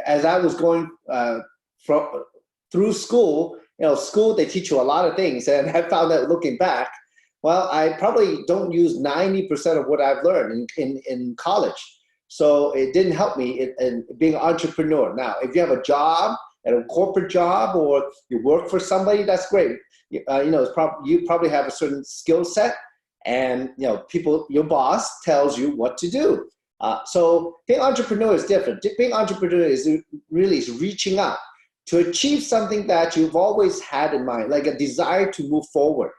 as I was going from through school, school, they teach you a lot of things. And I found that looking back, well, I probably don't use 90% of what I've learned in college. So it didn't help me in being an entrepreneur. Now, if you have a job, and a corporate job, or you work for somebody, that's great. You probably have a certain skill set, and your boss tells you what to do. So being an entrepreneur is different. Being an entrepreneur is really reaching out to achieve something that you've always had in mind, like a desire to move forward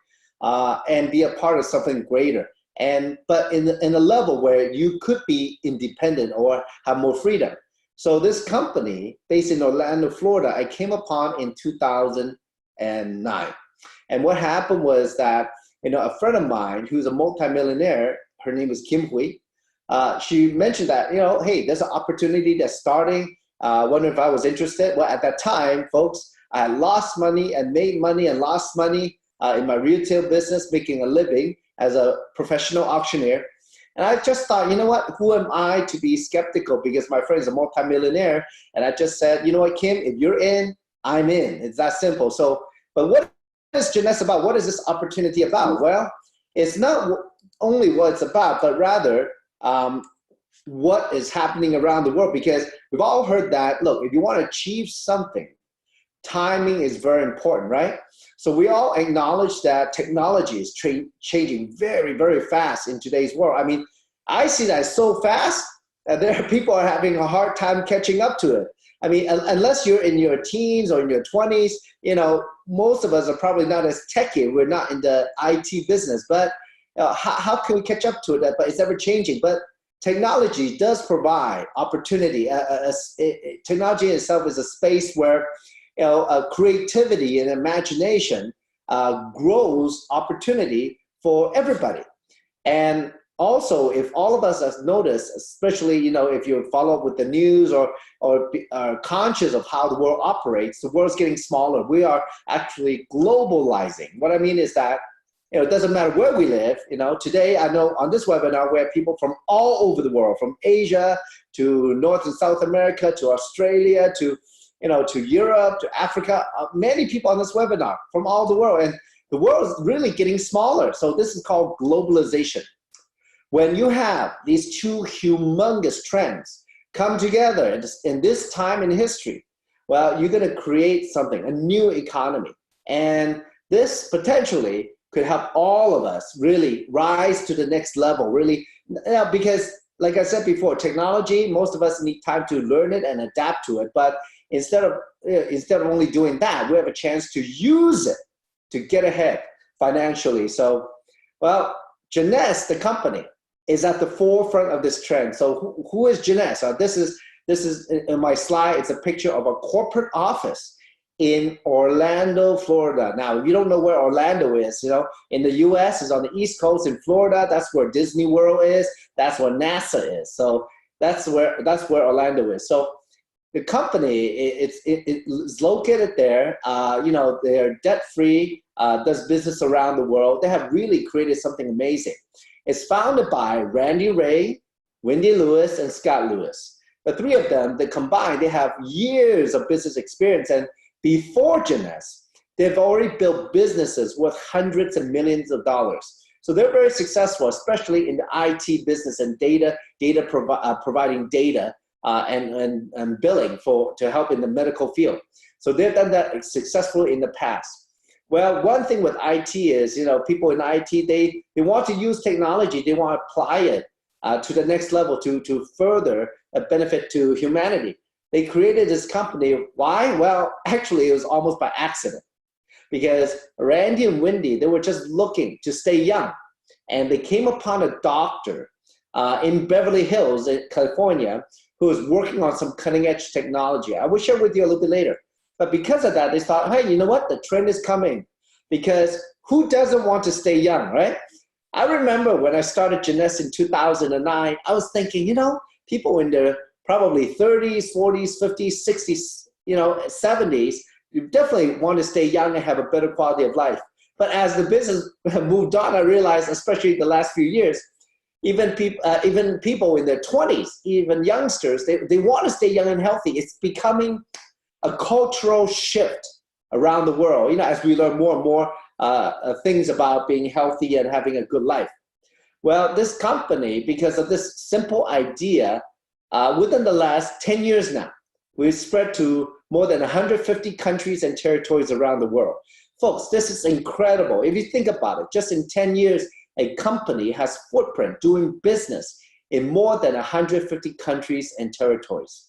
and be a part of something greater. But in a level where you could be independent or have more freedom. So this company based in Orlando, Florida, I came upon in 2009. And what happened was that, a friend of mine who's a multimillionaire, her name is Kim Hui, she mentioned that, hey, there's an opportunity that's starting. Wondering if I was interested. Well, at that time, folks, I had lost money and made money and lost money in my retail business, making a living as a professional auctioneer. And I just thought, you know what, who am I to be skeptical, because my friend is a multimillionaire. And I just said, you know what, Kim, if you're in, I'm in. It's that simple. So, but what is Jeunesse about? What is this opportunity about? Well, it's not only what it's about, but rather what is happening around the world. Because we've all heard that, look, if you want to achieve something, timing is very important, right? So we all acknowledge that technology is changing very, very fast in today's world. I mean, I see that so fast that there are people are having a hard time catching up to it. I mean, unless you're in your teens or in your 20s, most of us are probably not as techy. We're not in the IT business, but how can we catch up to it? But it's ever changing. But technology does provide opportunity. Technology itself is a space where creativity and imagination grows opportunity for everybody. And also, if all of us have noticed, especially if you follow up with the news or are conscious of how the world operates, the world's getting smaller. We are actually globalizing. What I mean is that it doesn't matter where we live. Today I know on this webinar we have people from all over the world, from Asia to North and South America to Australia to Europe, to Africa, many people on this webinar from all the world. And the world is really getting smaller. So this is called globalization. When you have these two humongous trends come together in this time in history, well, you're going to create something, a new economy. And this potentially could help all of us really rise to the next level, really, because like I said before, technology, most of us need time to learn it and adapt to it. But instead of only doing that, we have a chance to use it to get ahead financially. So, well, Jeunesse, the company, is at the forefront of this trend. So who is Jeunesse? This is in my slide. It's a picture of a corporate office in Orlando, Florida. Now, if you don't know where Orlando is, in the US, it's on the East Coast. In Florida, that's where Disney World is. That's where NASA is. So that's where Orlando is. So the company, it's located there. They're debt-free, does business around the world. They have really created something amazing. It's founded by Randy Ray, Wendy Lewis, and Scott Lewis. The three of them, they combined, they have years of business experience. And before Jeunesse, they've already built businesses worth hundreds of millions of dollars. So they're very successful, especially in the IT business and providing data and billing to help in the medical field. So they've done that successfully in the past. Well, one thing with IT is, people in IT, they want to use technology. They want to apply it to the next level to further a benefit to humanity. They created this company. Why? Well, actually, it was almost by accident. Because Randy and Wendy, they were just looking to stay young. And they came upon a doctor in Beverly Hills, in California, who was working on some cutting-edge technology. I will share with you a little bit later. But because of that, they thought, hey, you know what? The trend is coming. Because who doesn't want to stay young, right? I remember when I started Jeunesse in 2009, I was thinking, people in their probably 30s, 40s, 50s, 60s, 70s, you definitely want to stay young and have a better quality of life. But as the business moved on, I realized, especially the last few years, even people in their 20s, even youngsters, they want to stay young and healthy. It's becoming a cultural shift around the world, you know, as we learn more and more things about being healthy and having a good life. Well, this company, because of this simple idea, within the last 10 years now, we've spread to more than 150 countries and territories around the world. Folks, this is incredible. If you think about it, just in 10 years, a company has footprint doing business in more than 150 countries and territories.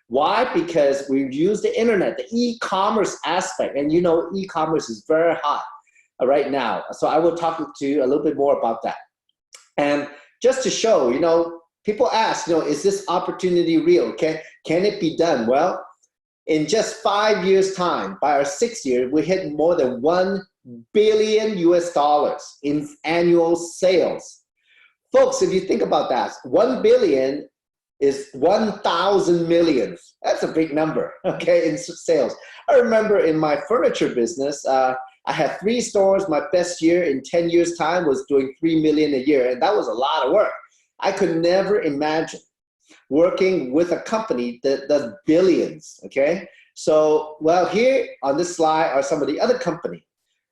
Why? Because we use the internet, the e-commerce aspect, and you know e-commerce is very hot right now. So I will talk to you a little bit more about that. And just to show, you know, people ask, you know, is this opportunity real? Can it be done? Well, in just 5 years' time, by our 6th year, we hit more than $1 billion in annual sales. Folks, if you think about that, 1 billion is 1,000 millions. That's a big number, okay, in sales. I remember in my furniture business, I had 3 stores. My best year in 10 years' time was doing 3 million a year, and that was a lot of work. I could never imagine working with a company that does billions, okay? So, well, here on this slide are some of the other companies,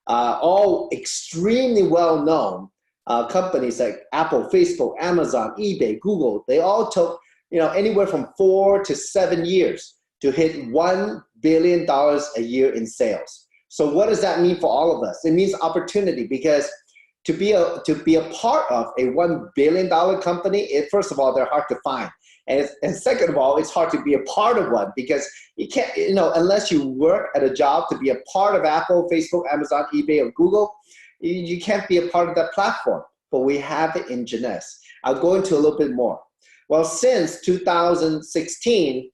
all extremely well-known companies like Apple, Facebook, Amazon, eBay, Google. They all took, you know, anywhere from 4 to 7 years to hit $1 billion a year in sales. So what does that mean for all of us? It means opportunity, because to be a part of a $1 billion company, first of all, they're hard to find. And second of all, it's hard to be a part of one, because you can't, you know, unless you work at a job to be a part of Apple, Facebook, Amazon, eBay, or Google, you can't be a part of that platform. But we have it in Jeunesse. I'll go into a little bit more. Well, since 2016,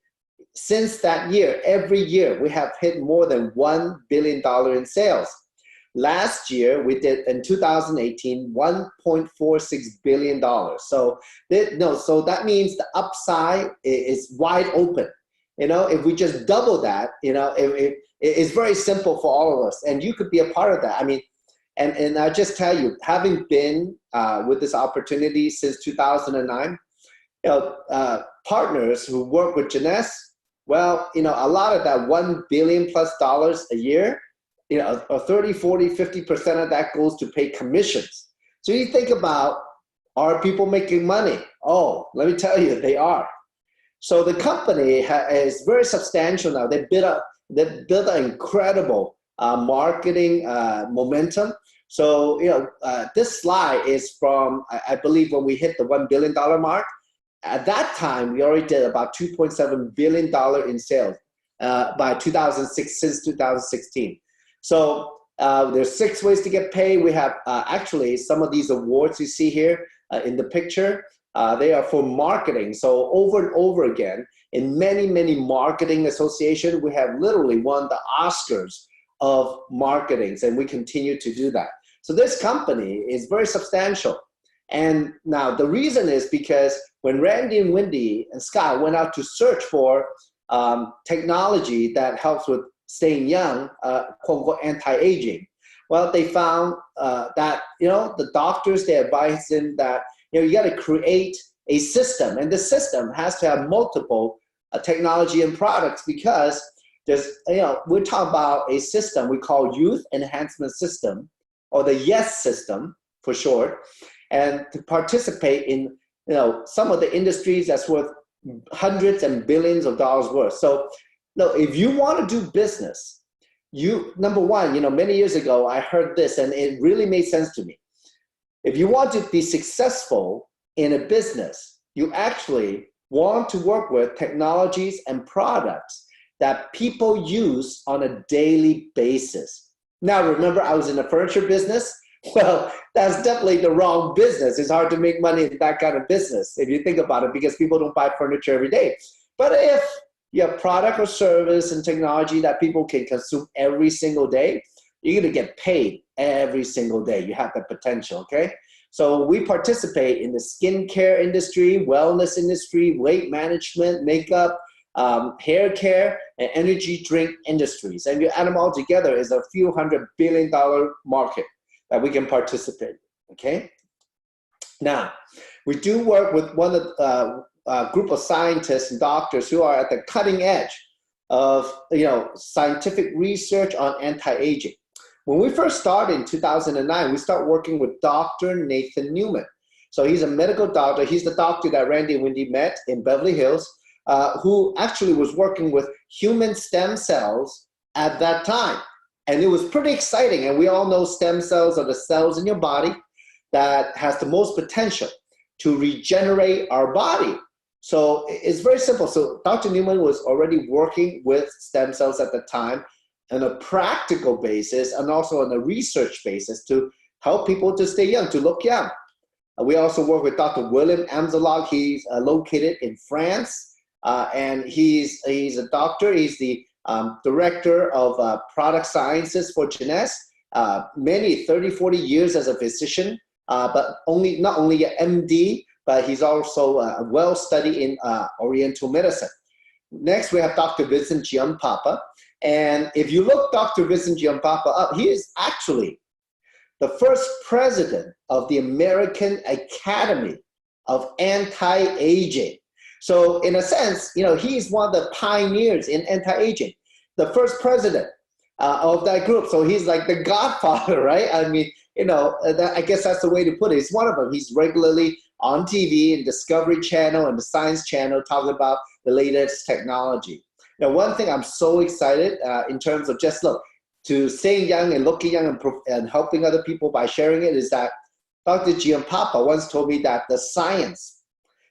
since that year, every year, we have hit more than $1 billion in sales. Last year, we did, in 2018, $1.46 billion. So that means the upside is wide open. You know, if we just double that, you know, it's very simple for all of us. And you could be a part of that. I mean, and I'll just tell you, having been with this opportunity since 2009, you know, partners who work with Jeunesse, well, you know, a lot of that $1 billion+ a year, you know, 30, 40, 50% of that goes to pay commissions. So you think about, are people making money? Oh, let me tell you, they are. So the company is very substantial now. They built an incredible marketing momentum. So, you know, this slide is from, I believe, when we hit the $1 billion mark. At that time, we already did about $2.7 billion in sales by 2006, since 2016. So there's 6 ways to get paid. We have actually some of these awards you see here in the picture. They are for marketing. So over and over again, in many, many marketing associations, we have literally won the Oscars of marketing, and we continue to do that. So this company is very substantial. And now the reason is because when Randy and Wendy and Scott went out to search for technology that helps with staying young, quote unquote, anti-aging, well, they found that, you know, the doctors, they advised them that, you know, you got to create a system, and the system has to have multiple technology and products, because there's, you know, we're talking about a system we call Youth Enhancement System, or the YES system for short, and to participate in, you know, some of the industries that's worth hundreds and billions of dollars worth. So, look, if you want to do business, number one, you know, many years ago, I heard this and it really made sense to me. If you want to be successful in a business, you actually want to work with technologies and products that people use on a daily basis. Now, remember, I was in the furniture business. Well, that's definitely the wrong business. It's hard to make money in that kind of business, if you think about it, because people don't buy furniture every day. But if you have product or service and technology that people can consume every single day, you're going to get paid every single day. You have the potential, okay? So we participate in the skincare industry, wellness industry, weight management, makeup, hair care, and energy drink industries. And you add them all together, is a few $100 billion market that we can participate, okay? Now, We do work with one of a group of scientists and doctors who are at the cutting edge of scientific research on anti-aging. When we first started in 2009, we started working with Dr. Nathan Newman. So he's a medical doctor. He's the doctor that Randy and Wendy met in Beverly Hills, who actually was working with human stem cells at that time. And it was pretty exciting. And we all know stem cells are the cells in your body that has the most potential to regenerate our body. So it's very simple. So Dr. Newman was already working with stem cells at the time on a practical basis and also on a research basis to help people to stay young, to look young. We also work with Dr. William Amzalog. He's located in France, and he's a doctor. He's the director of product sciences for Jeunesse, many 30, 40 years as a physician, but not only an MD, but he's also well studied in Oriental medicine. Next, we have Dr. Vincent Giampapa. And if you look Dr. Vincent Giampapa up, he is actually the first president of the American Academy of Anti-Aging. So in a sense, he's one of the pioneers in anti-aging, the first president of that group. So he's like the godfather, right? I mean, I guess that's the way to put it. He's one of them. He's regularly on TV and Discovery Channel and the Science Channel talking about the latest technology. Now, one thing I'm so excited in terms of to staying young and looking young and helping other people by sharing it is that Dr. Giampapa once told me that the science,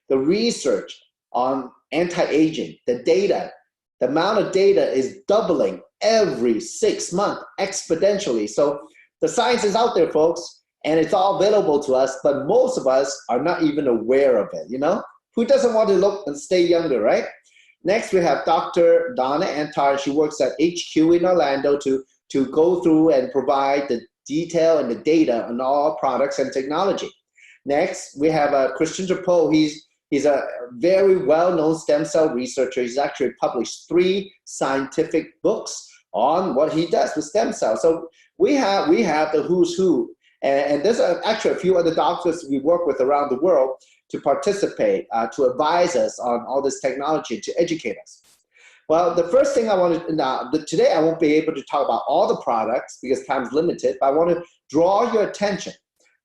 the research on anti-aging, the data, the amount of data is doubling every 6 months exponentially. So the science is out there, folks, and it's all available to us, but most of us are not even aware of it, Who doesn't want to look and stay younger, right? Next, we have Dr. Donna Antar. She works at HQ in Orlando to go through and provide the detail and the data on all products and technology. Next, we have Christian Drapeau. He's a very well-known stem cell researcher. He's actually published 3 scientific books on what he does with stem cells. So we have the who's who. And there's actually a few other doctors we work with around the world to participate, to advise us on all this technology, to educate us. Well, the first thing I want to, today I won't be able to talk about all the products because time's limited, but I want to draw your attention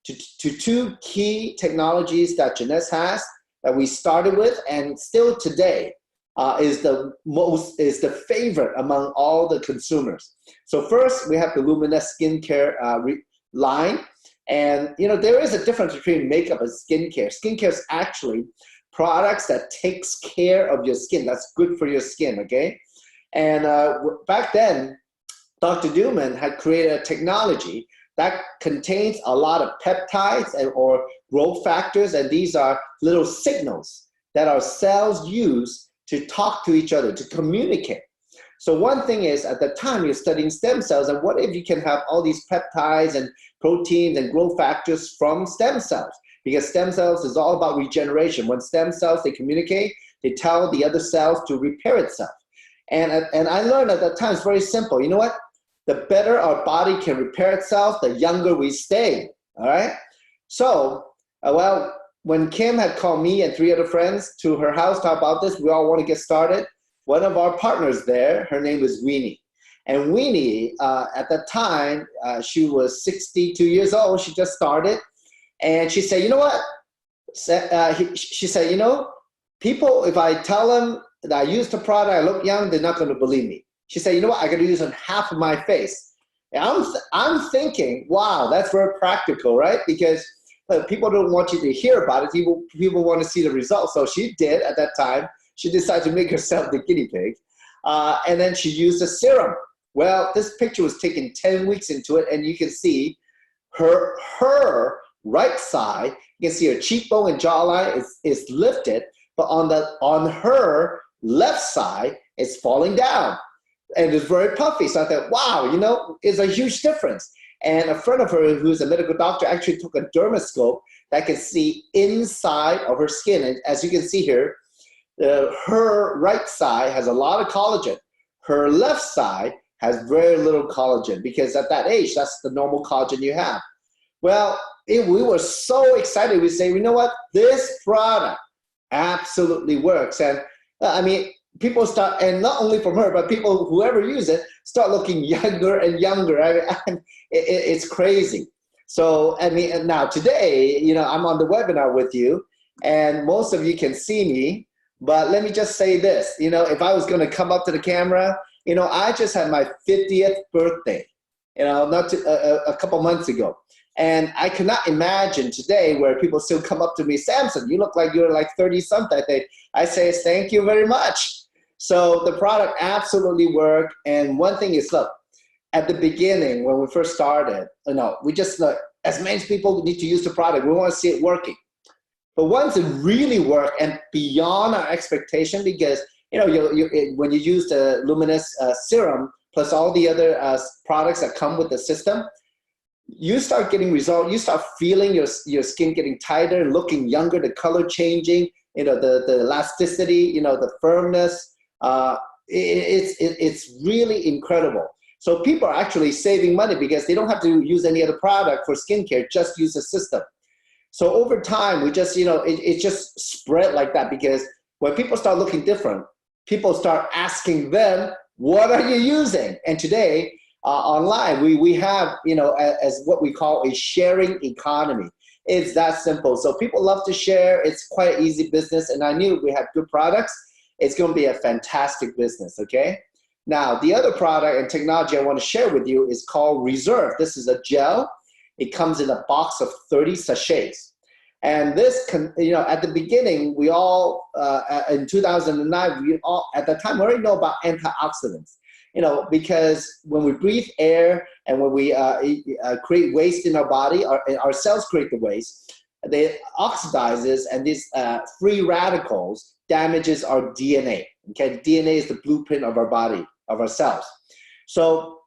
to 2 key technologies that Jeunesse has that we started with and still today is the favorite among all the consumers. So first, we have the Luminous skincare line. And, there is a difference between makeup and skincare. Skincare is actually products that takes care of your skin. That's good for your skin, okay? And back then, Dr. Newman had created a technology that contains a lot of peptides or growth factors, and these are little signals that our cells use to talk to each other, to communicate. So one thing is, at the time, you're studying stem cells, and what if you can have all these peptides and proteins and growth factors from stem cells? Because stem cells is all about regeneration. When stem cells, they communicate, they tell the other cells to repair itself. And I learned at that time, it's very simple. You know what? The better our body can repair itself, the younger we stay, all right? So, when Kim had called me and 3 other friends to her house to talk about this, we all want to get started. One of our partners there, her name was Weenie. And Weenie, at that time, she was 62 years old. She just started. And she said, you know what? She said, people, if I tell them that I used the product, I look young, they're not going to believe me. She said, you know what? I got to use it on half of my face. And I'm thinking, wow, that's very practical, right? Because people don't want you to hear about it. People want to see the results. So she did at that time. She decided to make herself the guinea pig. And then she used a serum. Well, this picture was taken 10 weeks into it, and you can see her right side, you can see her cheekbone and jawline is lifted, but on her left side, it's falling down. And it's very puffy. So I thought, wow, it's a huge difference. And a friend of hers who's a medical doctor actually took a dermoscope that can see inside of her skin. And as you can see here, her right side has a lot of collagen. Her left side has very little collagen because at that age, that's the normal collagen you have. Well, we were so excited. We say, you know what? This product absolutely works. And I mean, people start, and not only from her, but people, whoever use it, start looking younger and younger. It's crazy. So, I mean, and now today, you know, I'm on the webinar with you, and most of you can see me, but let me just say this, you know, if I was going to come up to the camera, you know, I just had my 50th birthday, you know, a couple months ago. And I cannot imagine today where people still come up to me, Samson, you look like you're like 30 something. I say, thank you very much. So the product absolutely worked. And one thing is, look, at the beginning, when we first started, you know, we just, as many people need to use the product, we want to see it working. But once it really worked and beyond our expectation, because, you know, when you use the Luminous serum, plus all the other products that come with the system, you start getting results. You start feeling your skin getting tighter, looking younger, the color changing, you know, the elasticity, you know, the firmness. It's really incredible. So people are actually saving money because they don't have to use any other product for skincare, just use the system. So over time, we just, you know, it just spread like that, because when people start looking different, people start asking them, what are you using? And today, online, we have, you know, as what we call a sharing economy. It's that simple. So people love to share. It's quite an easy business. And I knew we have good products. It's going to be a fantastic business, okay? Now, the other product and technology I want to share with you is called Reserve. This is a gel. It comes in a box of 30 sachets. And this, you know, at the beginning, we all, in 2009, we all, at the time, we already know about antioxidants. You know, because when we breathe air and when we create waste in our body, our cells create the waste, they oxidizes, and these free radicals damages our DNA. Okay, DNA is the blueprint of our body, of our cells. So,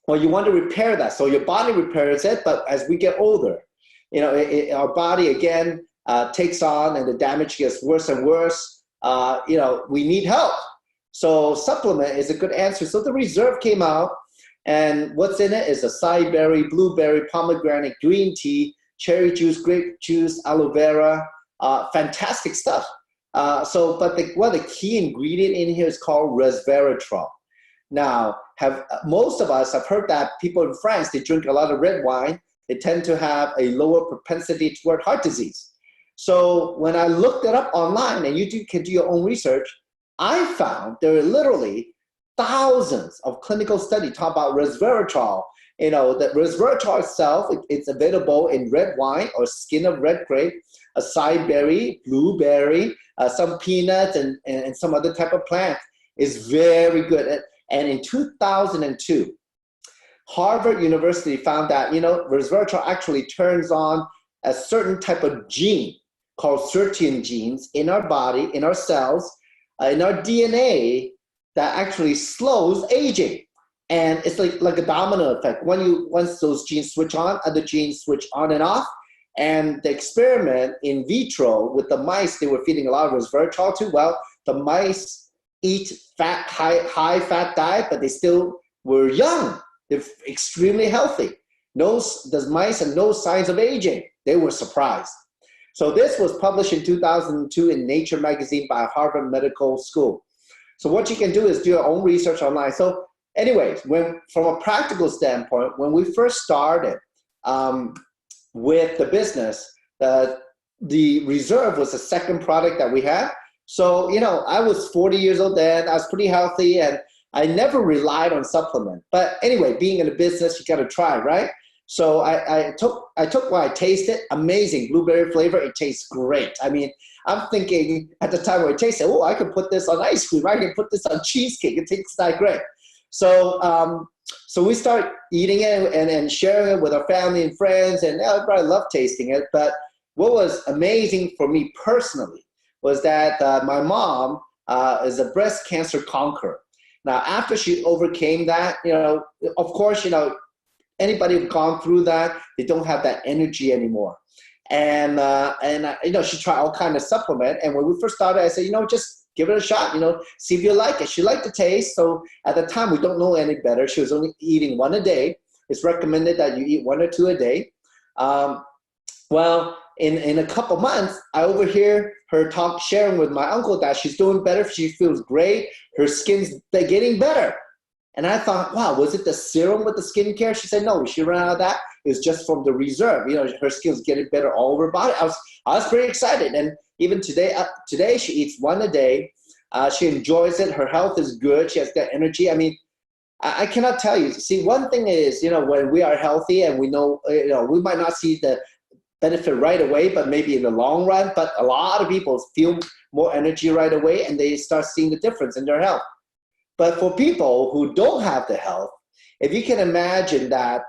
well, you want to repair that. So your body repairs it, but as we get older, you know, our body again takes on, and the damage gets worse and worse. You know, we need help. So supplement is a good answer. So the Reserve came out, and what's in it is acai berry, blueberry, pomegranate, green tea, cherry juice, grape juice, aloe vera, fantastic stuff. But the key ingredient in here is called resveratrol. Now, most of us have heard that people in France, they drink a lot of red wine. They tend to have a lower propensity toward heart disease. So when I looked it up online, and you can do your own research, I found there are literally thousands of clinical studies talk about resveratrol. You know, the resveratrol itself, it's available in red wine or skin of red grape, acai berry, blueberry, some peanuts, and some other type of plant. Is very good. And in 2002, Harvard University found that, you know, resveratrol actually turns on a certain type of gene called sirtuin genes in our body, in our cells, in our DNA, that actually slows aging. And it's like a domino effect. Once those genes switch on, other genes switch on and off. And the experiment in vitro with the mice, they were feeding a lot of resveratrol to. Well, the mice eat high fat diet, but they still were young. They're extremely healthy. The mice had no signs of aging. They were surprised. So this was published in 2002 in Nature magazine by Harvard Medical School. So what you can do is do your own research online. So anyways, from a practical standpoint, when we first started with the business, the Reserve was the second product that we had. So, you know, I was 40 years old then. I was pretty healthy, and I never relied on supplement. But anyway, being in a business, you got to try, right? So I took what I tasted, amazing blueberry flavor. It tastes great. I mean, I'm thinking at the time when I tasted, oh, I could put this on ice cream. I can put this on cheesecake. It tastes that great. So so we start eating it and sharing it with our family and friends, and everybody loved tasting it. But what was amazing for me personally was that my mom is a breast cancer conqueror. Now, after she overcame that, you know, of course, you know, anybody who's gone through that, they don't have that energy anymore. And you know, she tried all kind of supplement. And when we first started, I said, you know, just give it a shot, you know, see if you like it. She liked the taste. So at the time, we don't know any better. She was only eating one a day. It's recommended that you eat 1 or 2 a day. Well, in a couple months, I overhear her sharing with my uncle that she's doing better. She feels great. Her skin's getting better. And I thought, wow, was it the serum with the skincare? She said, no, she ran out of that. It was just from the reserve. You know, her skin's getting better all over her body. I was pretty excited. And even today she eats one a day. She enjoys it. Her health is good. She has that energy. I mean, I cannot tell you. See, one thing is, you know, when we are healthy and we know, you know, we might not see the benefit right away, but maybe in the long run. But a lot of people feel more energy right away and they start seeing the difference in their health. But for people who don't have the health, if you can imagine that,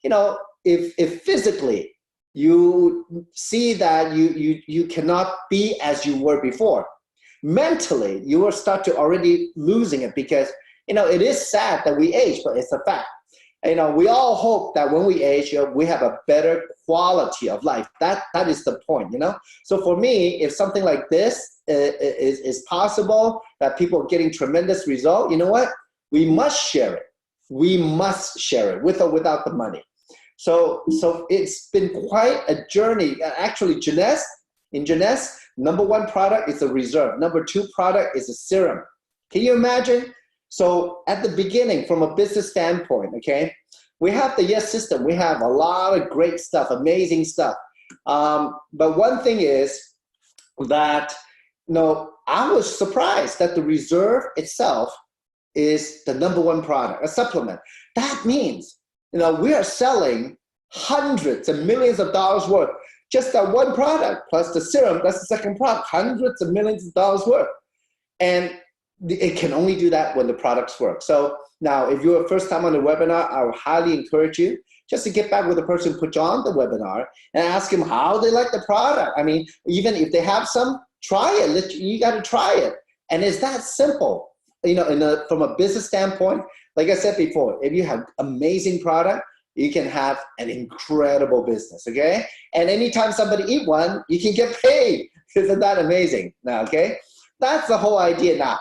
you know, if physically you see that you cannot be as you were before, mentally you will start to already losing it, because, you know, it is sad that we age, but it's a fact. You know, we all hope that when we age, you know, we have a better quality of life. That is the point, you know. So for me, if something like this is possible, that people are getting tremendous result, you know what? We must share it. We must share it with or without the money. So it's been quite a journey. Actually, in Jeunesse, number one product is a reserve. Number two product is a serum. Can you imagine? So at the beginning, from a business standpoint, okay, we have the Yes system. We have a lot of great stuff, amazing stuff. But one thing is that, you know, I was surprised that the reserve itself is the number one product, a supplement. That means, you know, we are selling hundreds of millions of dollars worth. Just that one product plus the serum, that's the second product, hundreds of millions of dollars worth. And it can only do that when the products work. So now, if you're first time on the webinar, I would highly encourage you just to get back with the person who put you on the webinar and ask them how they like the product. I mean, even if they have some, try it. You got to try it. And it's that simple. You know, from a business standpoint, like I said before, if you have amazing product, you can have an incredible business, okay? And anytime somebody eat one, you can get paid. Isn't that amazing? Now, okay? That's the whole idea now.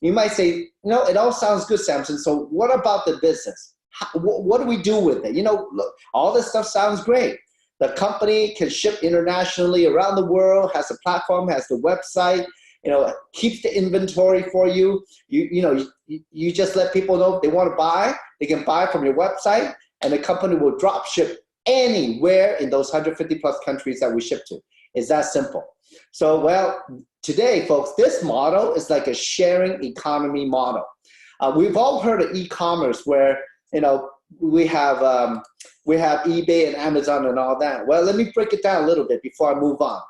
You might say, no, it all sounds good, Samson. So what about the business? What do we do with it? You know, look, all this stuff sounds great. The company can ship internationally around the world, has a platform, has the website, you know, keeps the inventory for you. You just let people know if they want to buy, they can buy from your website, and the company will drop ship anywhere in those 150 plus countries that we ship to. It's that simple. So, well, today, folks, this model is like a sharing economy model. We've all heard of e-commerce where, you know, we have eBay and Amazon and all that. Well, let me break it down a little bit before I move on.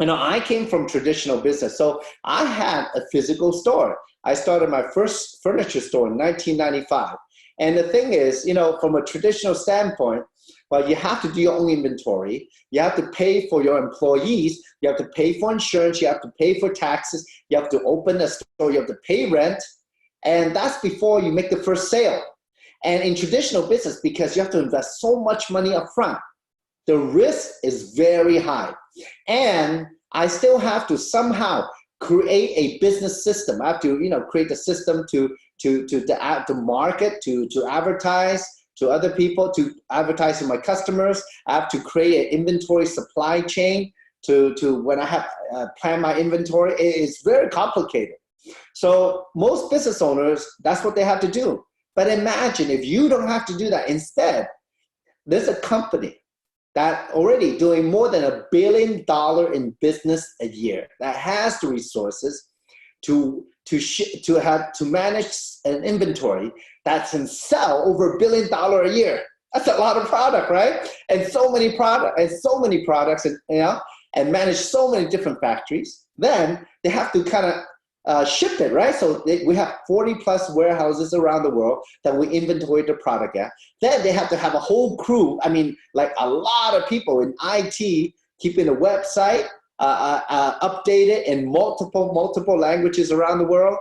You know, I came from traditional business, so I had a physical store. I started my first furniture store in 1995. And the thing is, you know, from a traditional standpoint, well, you have to do your own inventory. You have to pay for your employees. You have to pay for insurance. You have to pay for taxes. You have to open a store. You have to pay rent. And that's before you make the first sale. And in traditional business, because you have to invest so much money up front, the risk is very high. And I still have to somehow create a business system. I have to, you know, create a system to market, to advertise to other people, to advertise to my customers. I have to create an inventory supply chain to when I have plan my inventory. It's very complicated. So most business owners, that's what they have to do. But imagine if you don't have to do that. Instead, there's a company that already doing more than $1 billion in business a year, that has the resources to manage an inventory that can sell over $1 billion a year. That's a lot of product, right? And so many products, and you know, and manage so many different factories. Then they have to kind of ship it, right? So we have 40 plus warehouses around the world that we inventory the product at. Then they have to have a whole crew. I mean, like a lot of people in IT keeping the website updated in multiple languages around the world.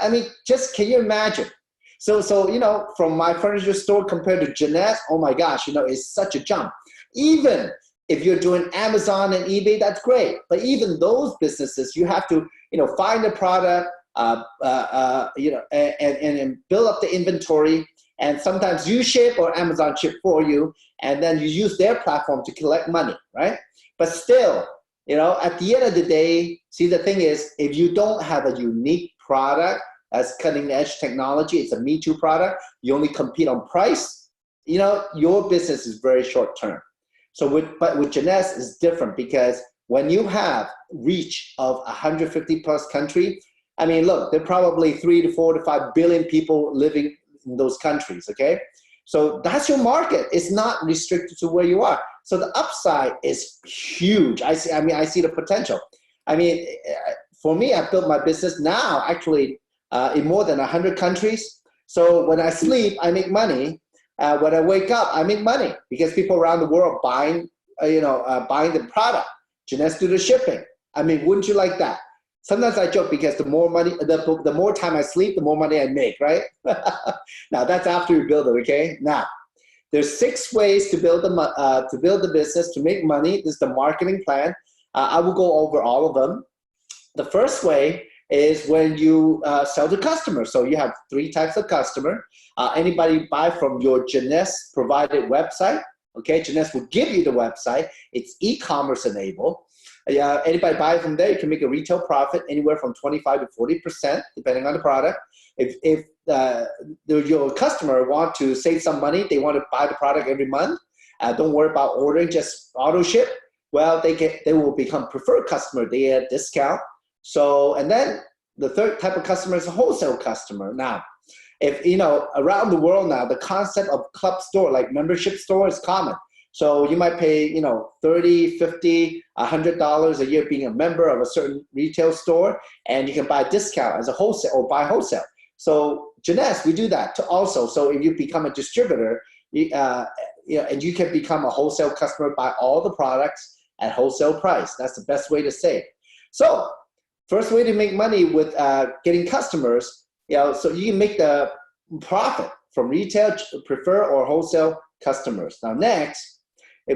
I mean, just can you imagine? So you know, from my furniture store compared to Jeunesse, oh my gosh, you know, it's such a jump. Even if you're doing Amazon and eBay, that's great. But even those businesses, you have to, you know, find a product, you know, and build up the inventory. and sometimes you ship or Amazon ship for you, and then you use their platform to collect money, right? But still, at the end of the day, see, the thing is, if you don't have a unique product as cutting edge technology, it's a Me Too product, you only compete on price, your business is very short term. But with Jeunesse is different, because when you have reach of 150 plus country, I mean, look, there are probably 3 to 4 to 5 billion people living in those countries, okay? So that's your market. It's not restricted to where you are. So the upside is huge. I see the potential. I mean, for me, I've built my business now actually in more than 100 countries. So when I sleep, I make money. When I wake up, I make money because people around the world buying the product. Jeunesse do the shipping. I mean, wouldn't you like that? Sometimes I joke because the more money, the more time I sleep, the more money I make, right? Now that's after you build it, okay? Now, there's 6 ways to build the business, to make money. This is the marketing plan. I will go over all of them. The first way is when you sell to customers. So you have 3 types of customer. Anybody buy from your Jeunesse provided website, okay? Jeunesse will give you the website. It's e-commerce enabled. Anybody buy from there, you can make a retail profit anywhere from 25 to 40%, depending on the product. If your customer want to save some money, they want to buy the product every month, don't worry about ordering, just auto ship, well, they will become preferred customer. They get a discount. So, and then the third type of customer is a wholesale customer. Now, if, around the world now, the concept of club store, like membership store, is common. So you might pay, $30, $50, $100 a year being a member of a certain retail store, and you can buy a discount as a wholesale or buy wholesale. So Jeunesse, we do that also. So if you become a distributor, and you can become a wholesale customer, buy all the products at wholesale price. That's the best way to save. So first way to make money with getting customers, so you can make the profit from retail, prefer or wholesale customers. Now next,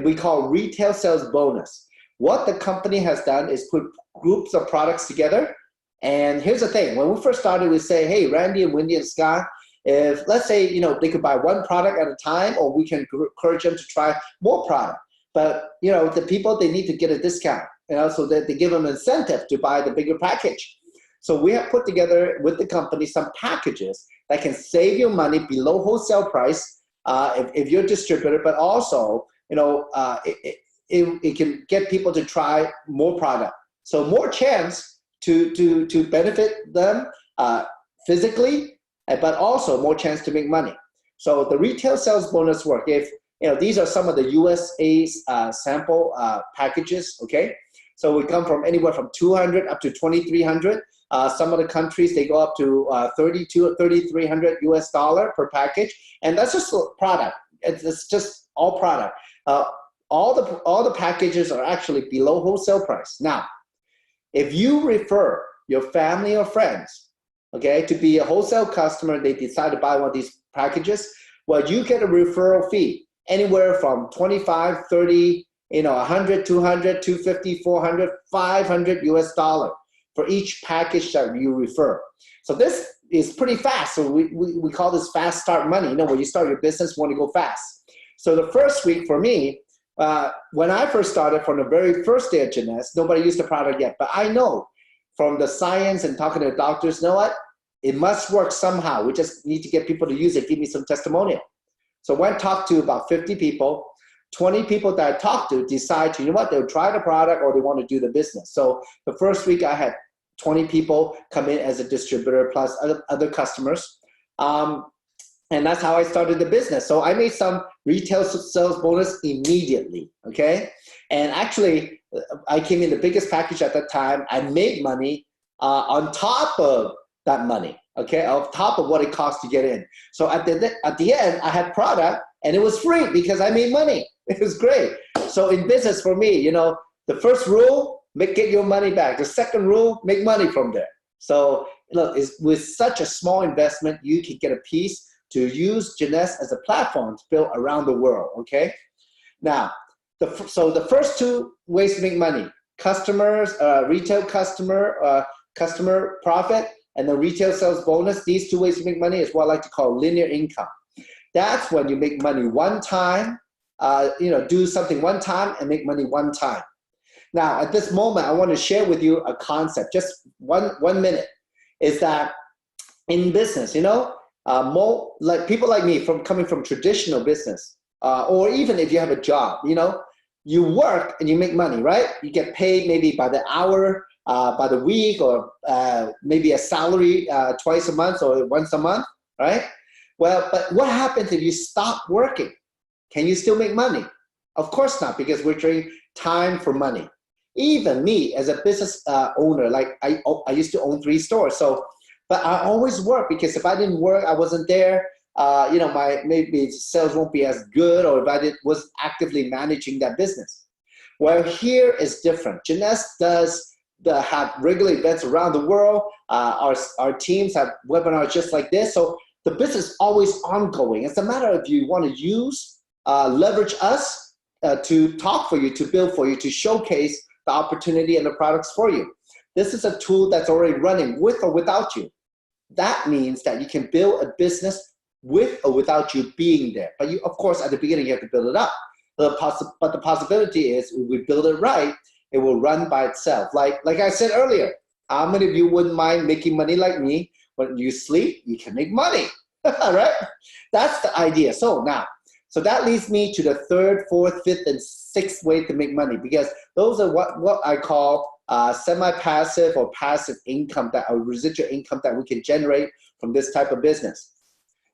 we call retail sales bonus. What the company has done is put groups of products together. And here's the thing, when we first started, we say, hey, Randy and Wendy and Scott, if let's say, they could buy 1 product at a time, or we can encourage them to try more product. But, the people, they need to get a discount, so that they give them incentive to buy the bigger package. So we have put together with the company some packages that can save you money below wholesale price if you're a distributor, but also, it can get people to try more product. So more chance to benefit them physically, but also more chance to make money. So the retail sales bonus work, if these are some of the USA's sample packages, okay? So we come from anywhere from 200 up to 2,300. Some of the countries, they go up to 3,300 US dollar per package, and that's just a product. It's just all product. All the packages are actually below wholesale price. Now, if you refer your family or friends, okay, to be a wholesale customer, they decide to buy one of these packages, well, you get a referral fee anywhere from 25, 30, 100, 200, 250, 400, 500 US dollar for each package that you refer. So this is pretty fast. So we call this fast start money. When you start your business, you want to go fast. So the first week for me, when I first started, from the very first day of Jeunesse, nobody used the product yet. But I know from the science and talking to the doctors, it must work somehow. We just need to get people to use it, give me some testimonial. So when I talked to about 50 people, 20 people that I talked to decide to, they'll try the product or they want to do the business. So the first week I had 20 people come in as a distributor plus other customers. And that's how I started the business. So I made some retail sales bonus immediately, okay? And actually, I came in the biggest package at that time. I made money on top of that money, okay? On top of what it cost to get in. So at the end, I had product and it was free because I made money. It was great. So in business for me, the first rule, get your money back. The second rule, make money from there. So look, with such a small investment, you can get a piece to use Jeunesse as a platform to build around the world, okay? Now, so the first 2 ways to make money, customers, retail customer profit, and the retail sales bonus, these 2 ways to make money is what I like to call linear income. That's when you make money one time, do something one time and make money one time. Now, at this moment, I want to share with you a concept, just one minute, is that in business, like people like me coming from traditional business, or even if you have a job, you work and you make money, right? You get paid maybe by the hour, by the week, or maybe a salary twice a month or once a month, right? Well, but what happens if you stop working? Can you still make money? Of course not, because we're trading time for money. Even me as a business owner, like I used to own 3 stores. But I always work, because if I didn't work, I wasn't there. My maybe sales won't be as good, or if I was actively managing that business. Well, here is different. Jeunesse does have regular events around the world. Our teams have webinars just like this. So the business is always ongoing. It's a matter of you want to leverage us to talk for you, to build for you, to showcase the opportunity and the products for you. This is a tool that's already running with or without you. That means that you can build a business with or without you being there. But of course, at the beginning, you have to build it up. But the possibility is, if we build it right, it will run by itself. Like I said earlier, how many of you wouldn't mind making money like me? When you sleep, you can make money, right? That's the idea. So that leads me to the 3rd, 4th, 5th, and 6th way to make money, because those are what I call semi-passive or passive income, or residual income that we can generate from this type of business.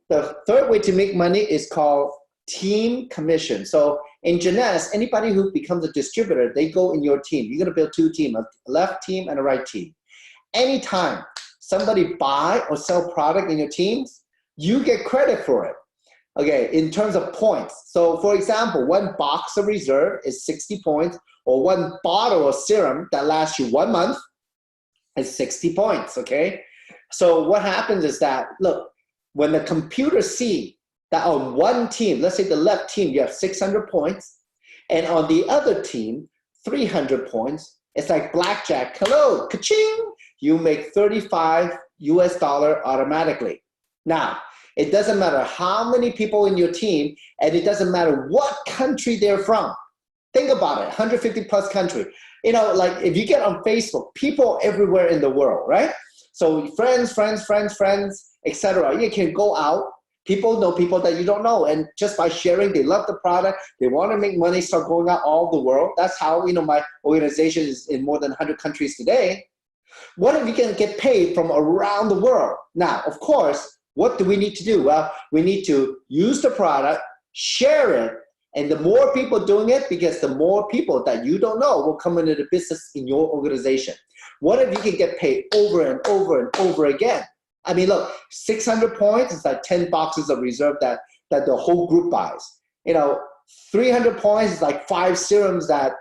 The 3rd way to make money is called team commission. So in Jeunesse, anybody who becomes a distributor, they go in your team. You're going to build 2 teams, a left team and a right team. Anytime somebody buy or sell product in your teams, you get credit for it. Okay, in terms of points. So for example, 1 box of reserve is 60 points, or 1 bottle of serum that lasts you 1 month is 60 points, okay? So what happens is that, look, when the computer sees that on one team, let's say the left team, you have 600 points, and on the other team, 300 points, it's like blackjack. Hello, ka-ching! You make $35 automatically. Now, it doesn't matter how many people in your team, and it doesn't matter what country they're from. Think about it, 150 plus country. Like if you get on Facebook, people everywhere in the world, right? So friends, etc. You can go out. People know people that you don't know. And just by sharing, they love the product. They want to make money, start going out all the world. That's how, my organization is in more than 100 countries today. What if you can get paid from around the world? Now, of course, what do we need to do? Well, we need to use the product, share it, and the more people doing it, because the more people that you don't know will come into the business in your organization. What if you can get paid over and over and over again? I mean, look, 600 points is like 10 boxes of reserve that the whole group buys. 300 points is like 5 serums that,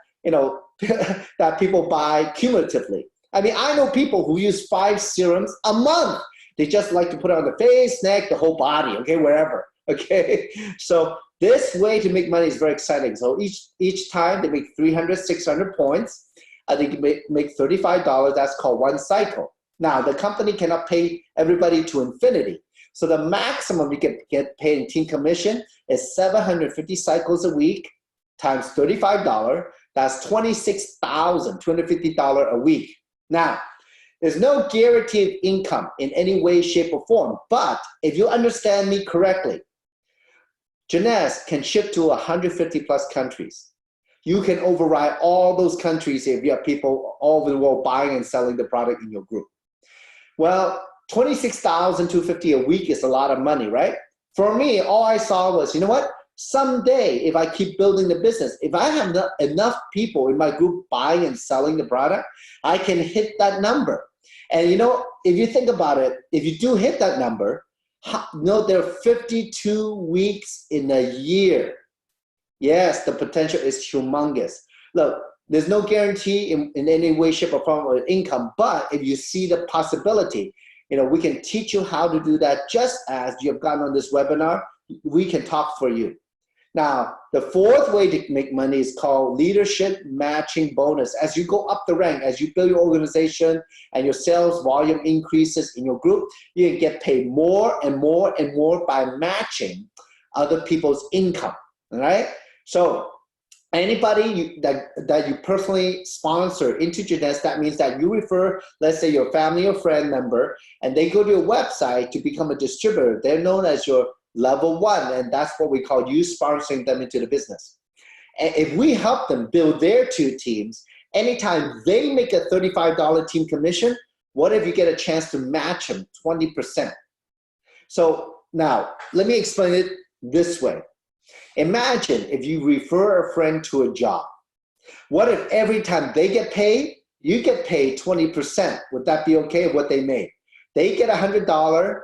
that people buy cumulatively. I mean, I know people who use 5 serums a month. They just like to put it on the face, neck, the whole body, okay, wherever, okay? So this way to make money is very exciting. So each time they make 300, 600 points, they can make $35. That's called 1 cycle. Now, the company cannot pay everybody to infinity. So the maximum you can get paid in team commission is 750 cycles a week times $35. That's $26,250 a week. Now, there's no guaranteed income in any way, shape, or form. But if you understand me correctly, Jeunesse can ship to 150 plus countries. You can override all those countries if you have people all over the world buying and selling the product in your group. Well, $26,250 a week is a lot of money, right? For me, all I saw was, you know what? Someday, if I keep building the business, if I have enough people in my group buying and selling the product, I can hit that number. And if you think about it, if you do hit that number, there are 52 weeks in a year. Yes, the potential is humongous. Look, there's no guarantee in any way, shape, or form of income, but if you see the possibility, we can teach you how to do that, just as you have gotten on this webinar. We can talk for you. Now, the 4th way to make money is called leadership matching bonus. As you go up the rank, as you build your organization and your sales volume increases in your group, you can get paid more and more and more by matching other people's income, all right? So anybody that you personally sponsor into Jeunesse, that means that you refer, let's say, your family or friend member, and they go to your website to become a distributor. They're known as your level 1, and that's what we call you sponsoring them into the business. And if we help them build their 2 teams, anytime they make a $35 team commission, what if you get a chance to match them 20%? So now, let me explain it this way. Imagine if you refer a friend to a job. What if every time they get paid, you get paid 20%? Would that be okay, what they made? They get $100,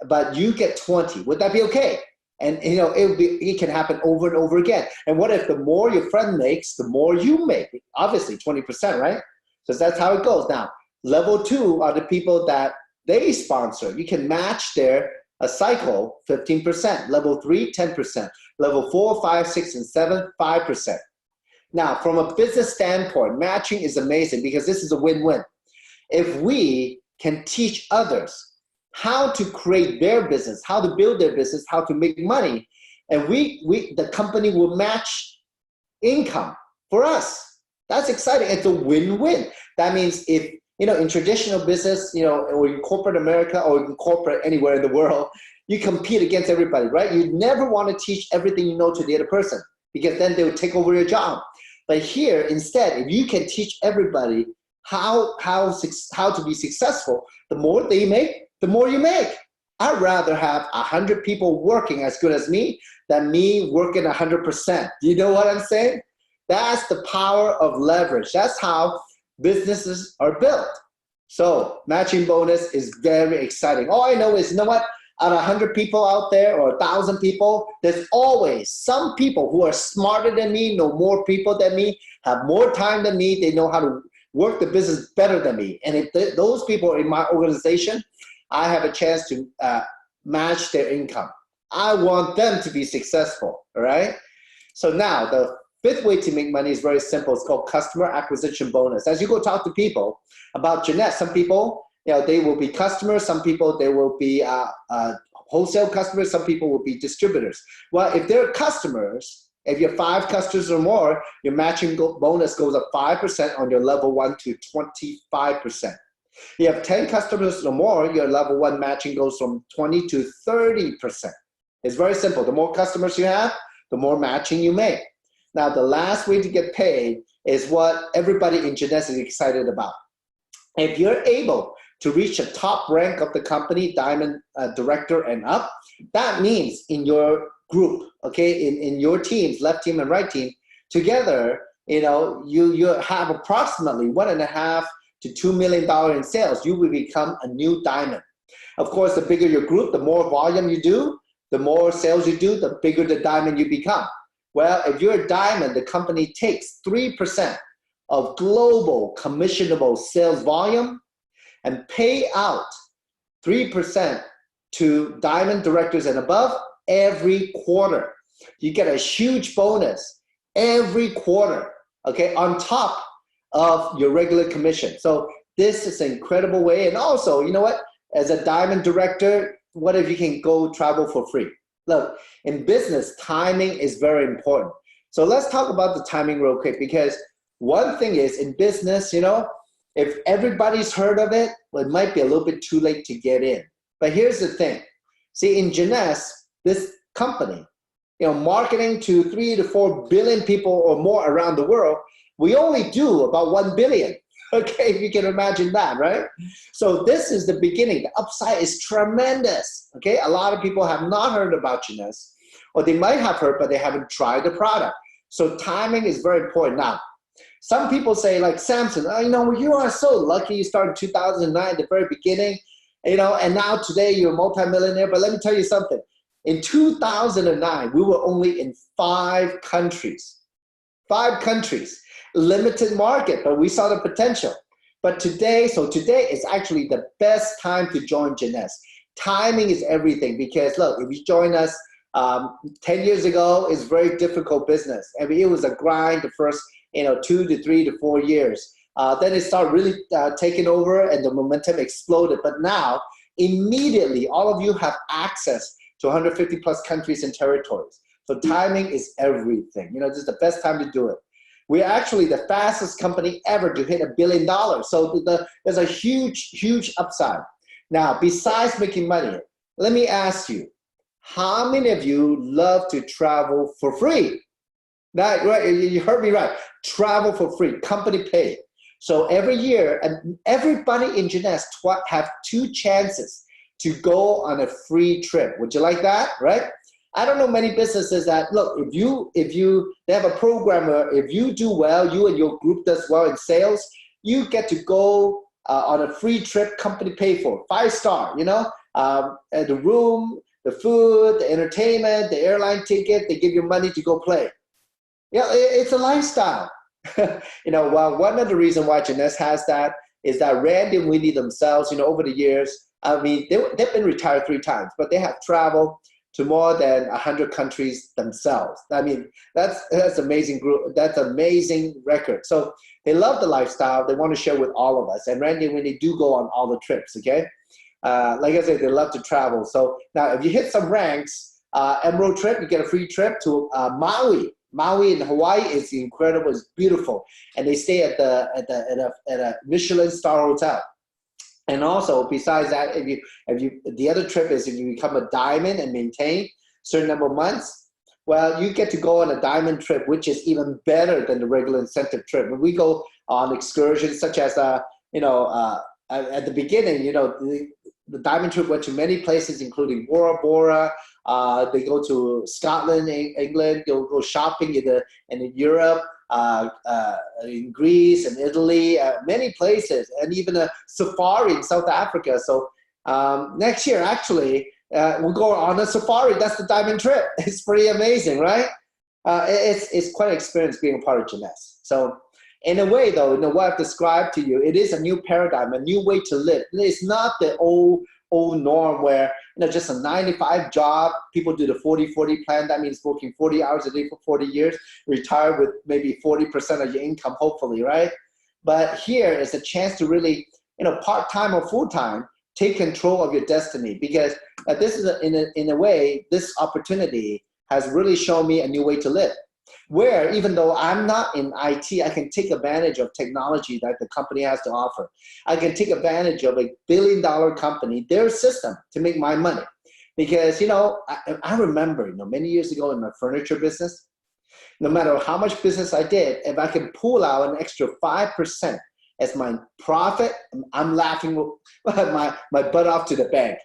but you get 20. Would that be okay? And it can happen over and over again. And what if the more your friend makes, the more you make? Obviously 20%, right? So that's how it goes. Now, level 2 are the people that they sponsor. You can match a cycle 15%. Level 3, 10%. Level 4, 5, 6, and 7, 5%. Now, from a business standpoint, matching is amazing because this is a win-win. If we can teach others how to create their business, how to build their business, how to make money, and the company will match income for us. That's exciting. It's a win-win. That means if, in traditional business, or in corporate America or in corporate anywhere in the world, you compete against everybody, right? You never want to teach everything you know to the other person because then they will take over your job. But here, instead, if you can teach everybody how to be successful, the more they make, the more you make. I'd rather have 100 people working as good as me than me working 100%. You know what I'm saying? That's the power of leverage. That's how businesses are built. So matching bonus is very exciting. All I know is, out of 100 people out there or 1,000 people, there's always some people who are smarter than me, know more people than me, have more time than me, they know how to work the business better than me. And if those people are in my organization, I have a chance to match their income. I want them to be successful, all right? So now the 5th way to make money is very simple. It's called customer acquisition bonus. As you go talk to people about Jeunesse, some people, they will be customers. Some people, they will be wholesale customers. Some people will be distributors. Well, if they're customers, if you have 5 customers or more, your matching bonus goes up 5% on your level 1 to 25%. You have 10 customers or more, your level 1 matching goes from 20 to 30%. It's very simple. The more customers you have, the more matching you make. Now, the last way to get paid is what everybody in Jeunesse is excited about. If you're able to reach a top rank of the company, diamond director and up, that means in your group, okay, in your teams, left team and right team, together, you have approximately $1.5 to $2 million in sales. You will become a new diamond. Of course, the bigger your group, the more volume you do, the more sales you do, the bigger the diamond you become. Well, if you're a diamond, the company takes 3% of global commissionable sales volume and pay out 3% to diamond directors and above every quarter. You get a huge bonus every quarter, okay, on top of your regular commission. So this is an incredible way. And also, you know what? As a diamond director, what if you can go travel for free? Look, in business, timing is very important. So let's talk about the timing real quick, because one thing is in business, if everybody's heard of it, well, it might be a little bit too late to get in. But here's the thing. See, in Jeunesse, this company, marketing to 3 to 4 billion people or more around the world, we only do about 1 billion. Okay, if you can imagine that, right? So this is the beginning. The upside is tremendous. Okay, a lot of people have not heard about Jeunesse, or they might have heard, but they haven't tried the product. So timing is very important. Now, some people say, like Samson, you are so lucky you started in 2009, the very beginning, and now today you're a multimillionaire. But let me tell you something. In 2009, we were only in 5 countries. 5 countries. Limited market, but we saw the potential. But today is actually the best time to join Jeunesse. Timing is everything, because look, if you join us 10 years ago, it's very difficult business. I mean, it was a grind the first 2 to 3 to 4 years. Then it started really taking over and the momentum exploded. But now, immediately, all of you have access to 150 plus countries and territories. So timing is everything. This is the best time to do it. We're actually the fastest company ever to hit $1 billion. So there's a huge, huge upside. Now, besides making money, let me ask you, how many of you love to travel for free? That, right, you heard me right. Travel for free, company paid. So every year, and everybody in Jeunesse have 2 chances to go on a free trip. Would you like that, right? I don't know many businesses that, look, they have a program where if you do well, you and your group does well in sales, you get to go on a free trip, company pay for, 5-star, the room, the food, the entertainment, the airline ticket, they give you money to go play. It's a lifestyle. Well, one of the reasons why Jeunesse has that is that Randy and Winnie themselves, over the years, they've been retired 3 times, but they have traveled to more than 100 countries themselves. That's amazing group. That's amazing record. So they love the lifestyle. They want to share with all of us. And Randy and Winnie do go on all the trips, okay? Like I said, they love to travel. So now if you hit some ranks, Emerald trip, you get a free trip to Maui. Maui in Hawaii is incredible. It's beautiful. And they stay at a Michelin star hotel. And also, besides that, the other trip is if you become a diamond and maintain certain number of months, well, you get to go on a diamond trip, which is even better than the regular incentive trip. When we go on excursions, such as at the beginning, the diamond trip went to many places, including Bora Bora. They go to Scotland, England. They'll go shopping in Europe. In Greece and Italy, many places, and even a safari in South Africa. So next year, actually, we'll go on a safari. That's the diamond trip. It's pretty amazing, right? It's quite an experience being a part of Jeunesse. So in a way, though, what I've described to you, it is a new paradigm, a new way to live. It's not the old norm where, just a 9-to-5 job, people do the 40-40 plan. That means working 40 hours a day for 40 years, retire with maybe 40% of your income, hopefully, right? But here is a chance to really, part-time or full-time, take control of your destiny, because this is, in a way, this opportunity has really shown me a new way to live, where even though I'm not in IT, I can take advantage of technology that the company has to offer. I can take advantage of $1 billion company, their system, to make my money. Because, I remember, many years ago in my furniture business, no matter how much business I did, if I can pull out an extra 5% as my profit, I'm laughing my butt off to the bank.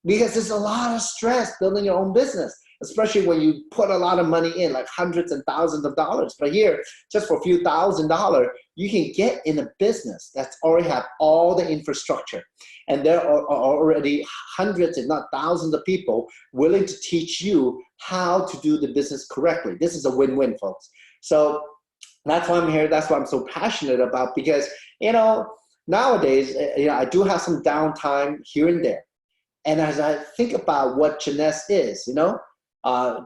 Because there's a lot of stress building your own business, especially when you put a lot of money in, like hundreds and thousands of dollars. But here, just for a few $1,000s, you can get in a business that's already have all the infrastructure. And there are already hundreds, if not thousands of people willing to teach you how to do the business correctly. This is a win-win, folks. So that's why I'm here. That's what I'm so passionate about, because, nowadays, I do have some downtime here and there. And as I think about what Jeunesse is,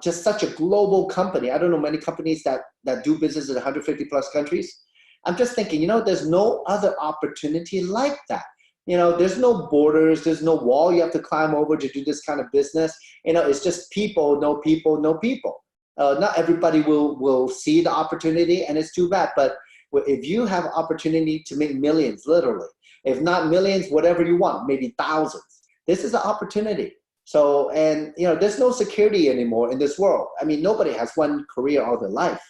just such a global company. I don't know many companies that do business in 150 plus countries. I'm just thinking, there's no other opportunity like that. There's no borders, there's no wall you have to climb over to do this kind of business. It's just people, no people, no people. Not everybody will see the opportunity, and it's too bad. But if you have opportunity to make millions, literally, if not millions, whatever you want, maybe thousands, this is an opportunity. So, and there's no security anymore in this world. Nobody has one career all their life.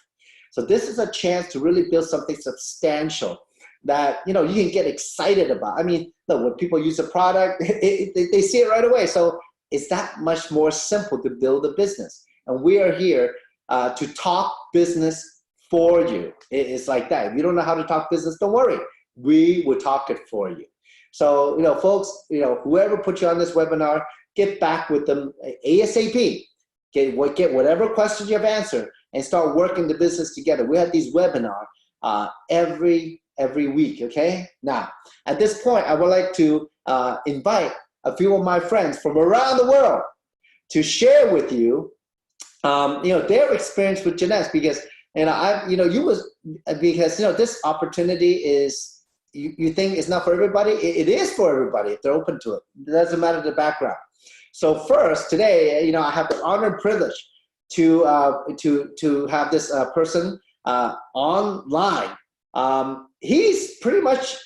So this is a chance to really build something substantial that, you can get excited about. Look, when people use a product, they see it right away. So it's that much more simple to build a business. And we are here to talk business for you. It's like that. If you don't know how to talk business, don't worry. We will talk it for you. So, folks, whoever put you on this webinar, get back with them ASAP. Get whatever questions you have answered and start working the business together. We have these webinars every week, okay? Now, at this point, I would like to invite a few of my friends from around the world to share with you, their experience with Jeunesse, because, this opportunity is, you think it's not for everybody. It is for everybody if they're open to it. It doesn't matter the background. So first, today, I have the honor and privilege to have this person online. He's pretty much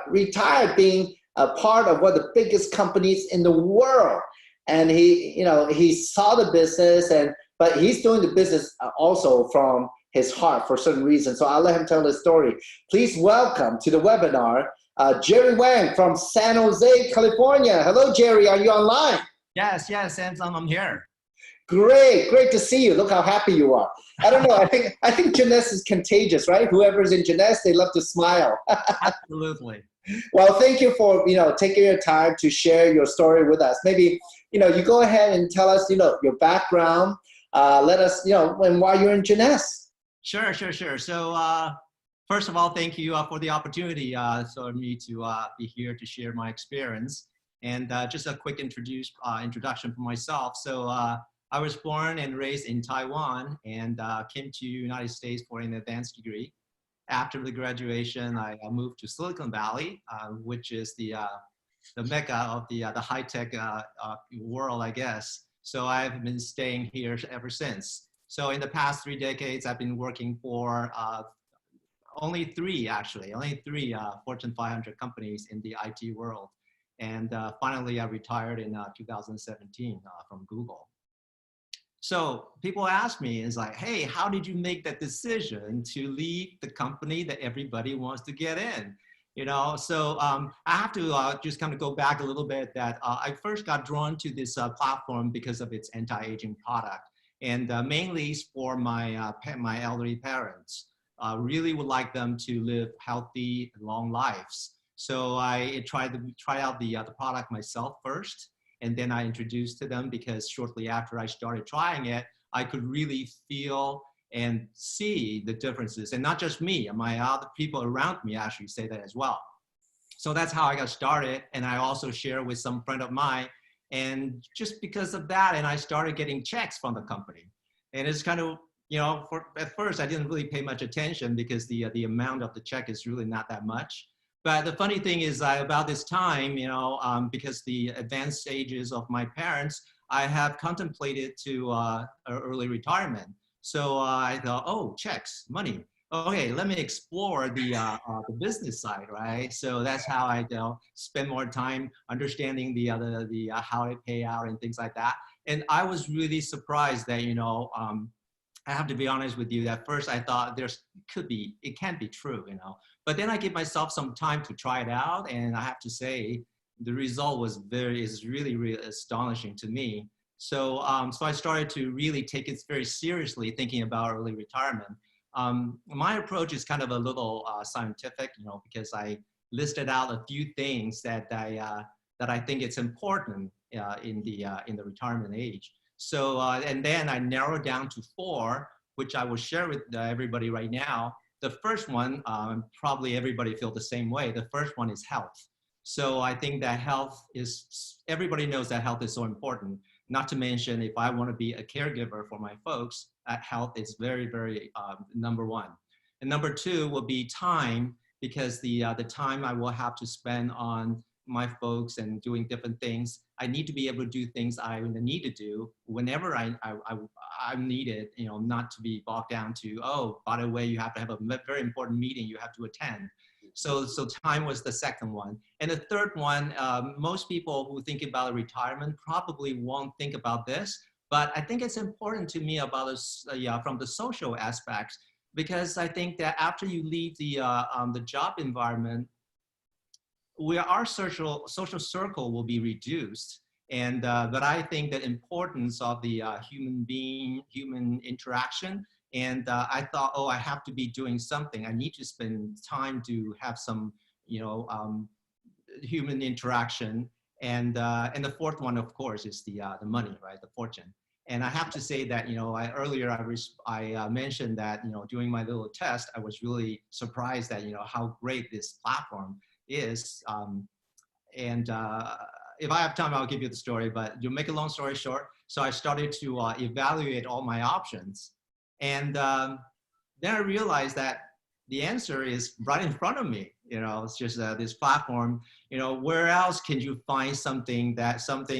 retired, being a part of one of the biggest companies in the world, and he saw the business, but he's doing the business also from his heart for certain reasons. So I'll let him tell his story. Please welcome to the webinar, Jerry Wang from San Jose, California. Hello, Jerry. Are you online? Yes, Samson, I'm here. Great to see you. Look how happy you are. I don't know. I think Jeunesse is contagious, right? Whoever's in Jeunesse, they love to smile. Absolutely. Well, thank you for taking your time to share your story with us. Maybe you go ahead and tell us your background. Let us and why you're in Jeunesse. Sure. So first of all, thank you for the opportunity for me to be here to share my experience. And just a quick introduction for myself. So I was born and raised in Taiwan and came to United States for an advanced degree. After the graduation, I moved to Silicon Valley, which is the mecca of the high-tech world, I guess. So I've been staying here ever since. So in the past 3 decades, I've been working for only three Fortune 500 companies in the IT world. And finally, I retired in 2017 from Google. So people ask me, is like, hey, how did you make that decision to leave the company that everybody wants to get in? So I have to just kind of go back a little bit that I first got drawn to this platform because of its anti-aging product. And mainly for my elderly parents. Really would like them to live healthy, long lives. So I tried out the product myself first. And then I introduced to them because shortly after I started trying it, I could really feel and see the differences. And not just me, my other people around me actually say that as well. So that's how I got started. And I also share with some friend of mine. And just because of that, and I started getting checks from the company. And it's kind of, at first I didn't really pay much attention because the amount of the check is really not that much. But the funny thing is about this time, because the advanced stages of my parents, I have contemplated to early retirement. So I thought, oh, checks, money. Okay, let me explore the business side, right? So that's how I spend more time understanding the how it pay out and things like that. And I was really surprised that I have to be honest with you that first I thought it can't be true, But then I give myself some time to try it out, and I have to say the result is really astonishing to me. So so I started to really take it very seriously, thinking about early retirement. My approach is kind of a little scientific, because I listed out a few things that I think it's important in the retirement age. So and then I narrowed down to 4, which I will share with everybody right now. The first one, probably everybody feels the same way. The first one is health. So I think that everybody knows that health is so important. Not to mention, if I want to be a caregiver for my folks, health is very number 1. And number 2 will be time, because the time I will have to spend on my folks and doing different things, I need to be able to do things I need to do whenever I'm needed, not to be bogged down to, oh, by the way, you have to have a very important meeting you have to attend. So time was the second one. And the third one, most people who think about retirement probably won't think about this, but I think it's important to me about this, from the social aspects, because I think that after you leave the job environment, our social circle will be reduced. And but I think the importance of the human interaction. And I thought, oh, I have to be doing something. I need to spend time to have some, human interaction. And the fourth one, of course, is the money, right? The fortune. And I have to say that, earlier I mentioned that, doing my little test, I was really surprised that, how great this platform is. If I have time, I'll give you the story, but to make a long story short, so I started to evaluate all my options. And then I realized that the answer is right in front of me. It's just this platform. Where else can you find something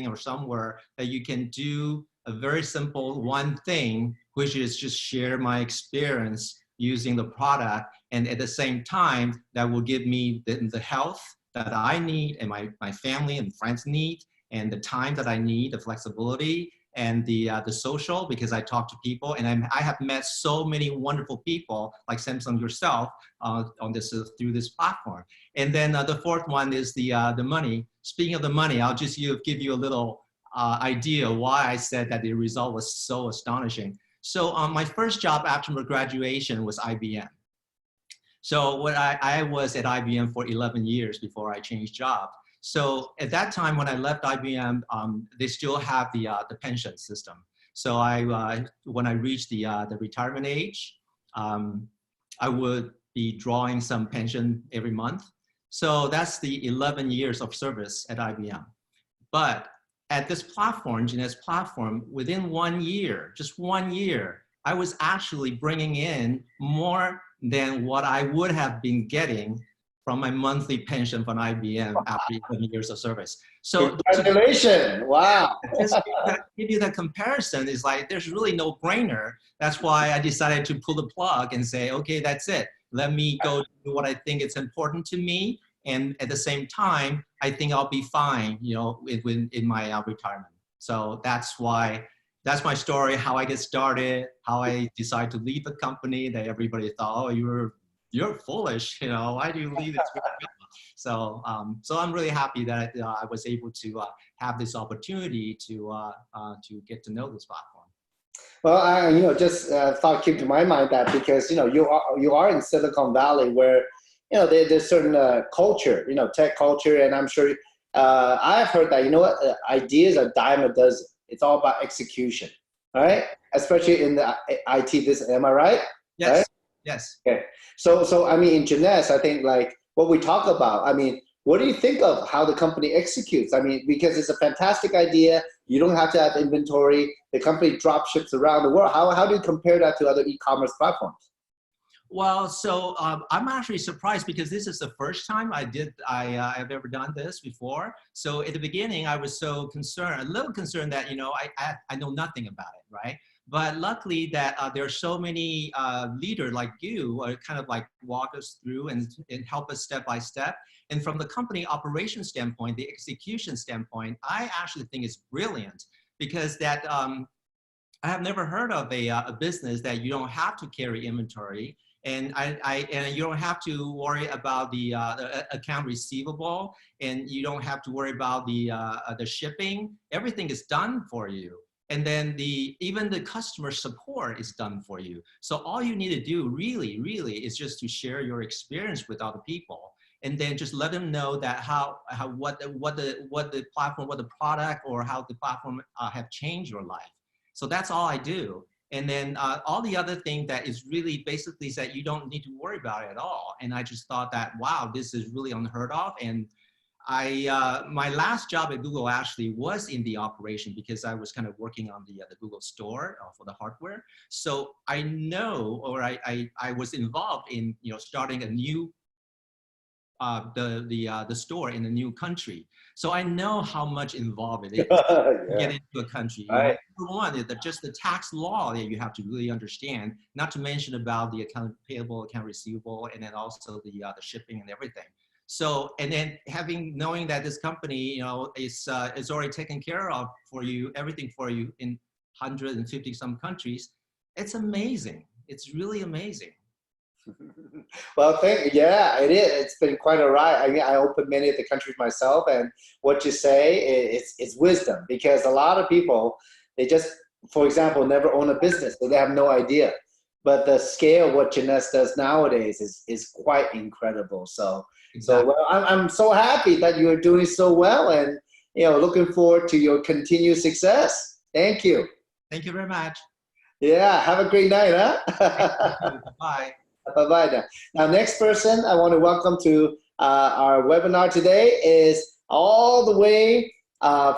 or somewhere that you can do a very simple one thing, which is just share my experience using the product, and at the same time that will give me the health that I need and my family and friends need, and the time that I need, the flexibility, and the social, because I talk to people, and I have met so many wonderful people like Samson yourself on this through this platform. And then the fourth one is the money. Speaking of the money, I'll just give you a little idea why I said that the result was so astonishing. So my first job after my graduation was IBM. So what I was at IBM for 11 years before I changed job. So at that time, when I left IBM, they still have the pension system. So when I reached the retirement age, I would be drawing some pension every month. So that's the 11 years of service at IBM. But at this platform, Jeanette's platform, within 1 year, just 1 year, I was actually bringing in more than what I would have been getting from my monthly pension from IBM after 11 years of service. So congratulations, wow. Just give you that comparison is like, there's really no brainer. That's why I decided to pull the plug and say, okay, that's it. Let me go do what I think is important to me. And at the same time, I think I'll be fine, in my retirement. So that's my story, how I get started, how I decide to leave the company that everybody thought, oh, you're foolish, why do you leave this? So I'm really happy that I was able to have this opportunity to get to know this platform. Well, I just thought came to my mind that because you are in Silicon Valley where there's certain culture, tech culture, and I'm sure I've heard that ideas are dime a dozen. It's all about execution, right? Especially in the IT business. Am I right? Yes. Right? Yes. Okay. So I mean, in Jeunesse, I think like what we talk about. I mean, what do you think of how the company executes? I mean, because it's a fantastic idea. You don't have to have inventory. The company drop ships around the world. How do you compare that to other e-commerce platforms? Well, so I'm actually surprised because this is the first time I've ever done this before. So at the beginning, I was so concerned, a little concerned that, I know nothing about it, right? But luckily that there are so many leaders like you kind of like walk us through and help us step by step. And from the company operation standpoint, the execution standpoint, I actually think it's brilliant because that I have never heard of a business that you don't have to carry inventory. And and you don't have to worry about the account receivable, and you don't have to worry about the shipping. Everything is done for you, and then even the customer support is done for you. So all you need to do, really, is just to share your experience with other people, and then just let them know that what the platform, what the product, or how the platform have changed your life. So that's all I do. And then all the other thing that is really basically is that you don't need to worry about it at all. And I just thought that, wow, this is really unheard of. And my last job at Google actually was in the operation because I was kind of working on the Google store for the hardware. So I know, or I was involved in starting a new the store in a new country. So I know how much involved it is to get into a country. Right. Number one is just the tax law that you have to really understand, not to mention about the account payable, account receivable, and then also the shipping and everything. So, and then knowing that this company, is already taken care of for you, everything for you in 150 some countries, it's amazing. It's really amazing. Well, yeah, it is. It's been quite a ride. I mean, I opened many of the countries myself, and what you say is wisdom because a lot of people, they just, for example, never own a business, so they have no idea. But the scale of what Jeunesse does nowadays is quite incredible. So, Exactly. well, I'm so happy that you are doing so well, and looking forward to your continued success. Thank you. Thank you very much. Yeah, have a great night, huh? Bye. Bye-bye. Now, next person I want to welcome to our webinar today is all the way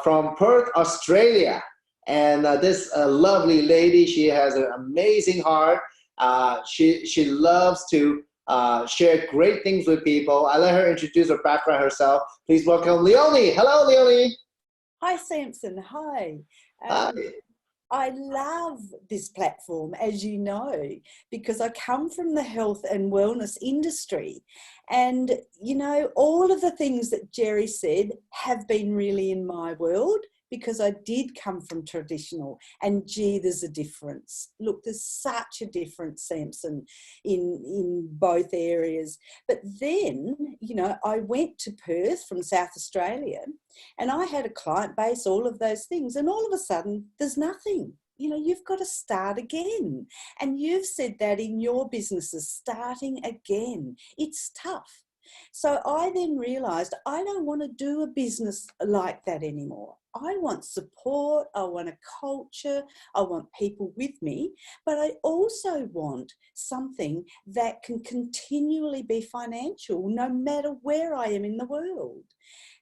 from Perth, Australia. And this lovely lady, she has an amazing heart. She loves to share great things with people. I let her introduce her background herself. Please welcome Leonie. Hello, Leonie. Hi, Samson. Hi. Hi. I love this platform, as you know, because I come from the health and wellness industry. And, you know, all of the things that Jerry said have been really in my world, because I did come from traditional, and gee, there's a difference. Look, there's such a difference, Samson, in both areas. But then, you know, I went to Perth from South Australia, and I had a client base, all of those things, and all of a sudden there's nothing. You know, you've got to start again. And you've said that in your businesses, starting again. It's tough. So I then realised I don't want to do a business like that anymore. I want support, I want a culture, I want people with me, but I also want something that can continually be financial no matter where I am in the world.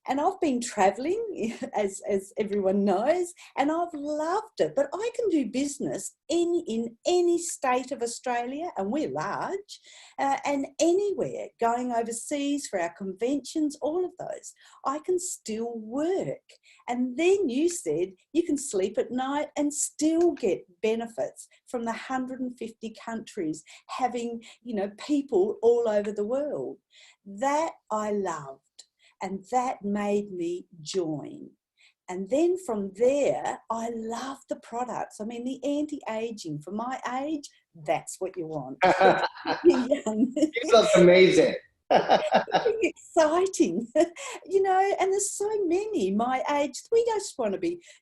And I've been travelling, as everyone knows, and I've loved it. But I can do business in any state of Australia, and we're large, and anywhere, going overseas for our conventions, all of those. I can still work. And then you said you can sleep at night and still get benefits from the 150 countries, having, you know, people all over the world. That I loved. And that made me join. And then from there, I love the products. I mean, the anti-aging for my age, that's what you want. Young. You look amazing. Exciting, you know, and there's so many my age. We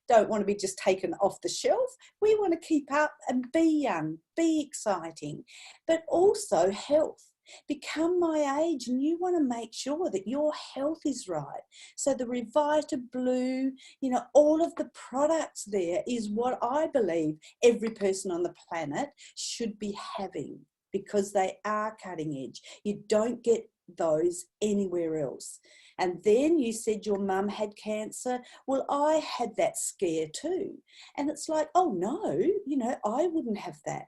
don't want to be just taken off the shelf. We want to keep up and be young, be exciting, but also health. Become my age, and you want to make sure that your health is right. So the Revita Blue, you know, all of the products there is what I believe every person on the planet should be having, because they are cutting edge. You don't get those anywhere else. And then you said your mum had cancer. Well, I had that scare too. And it's like, oh no, you know, I wouldn't have that.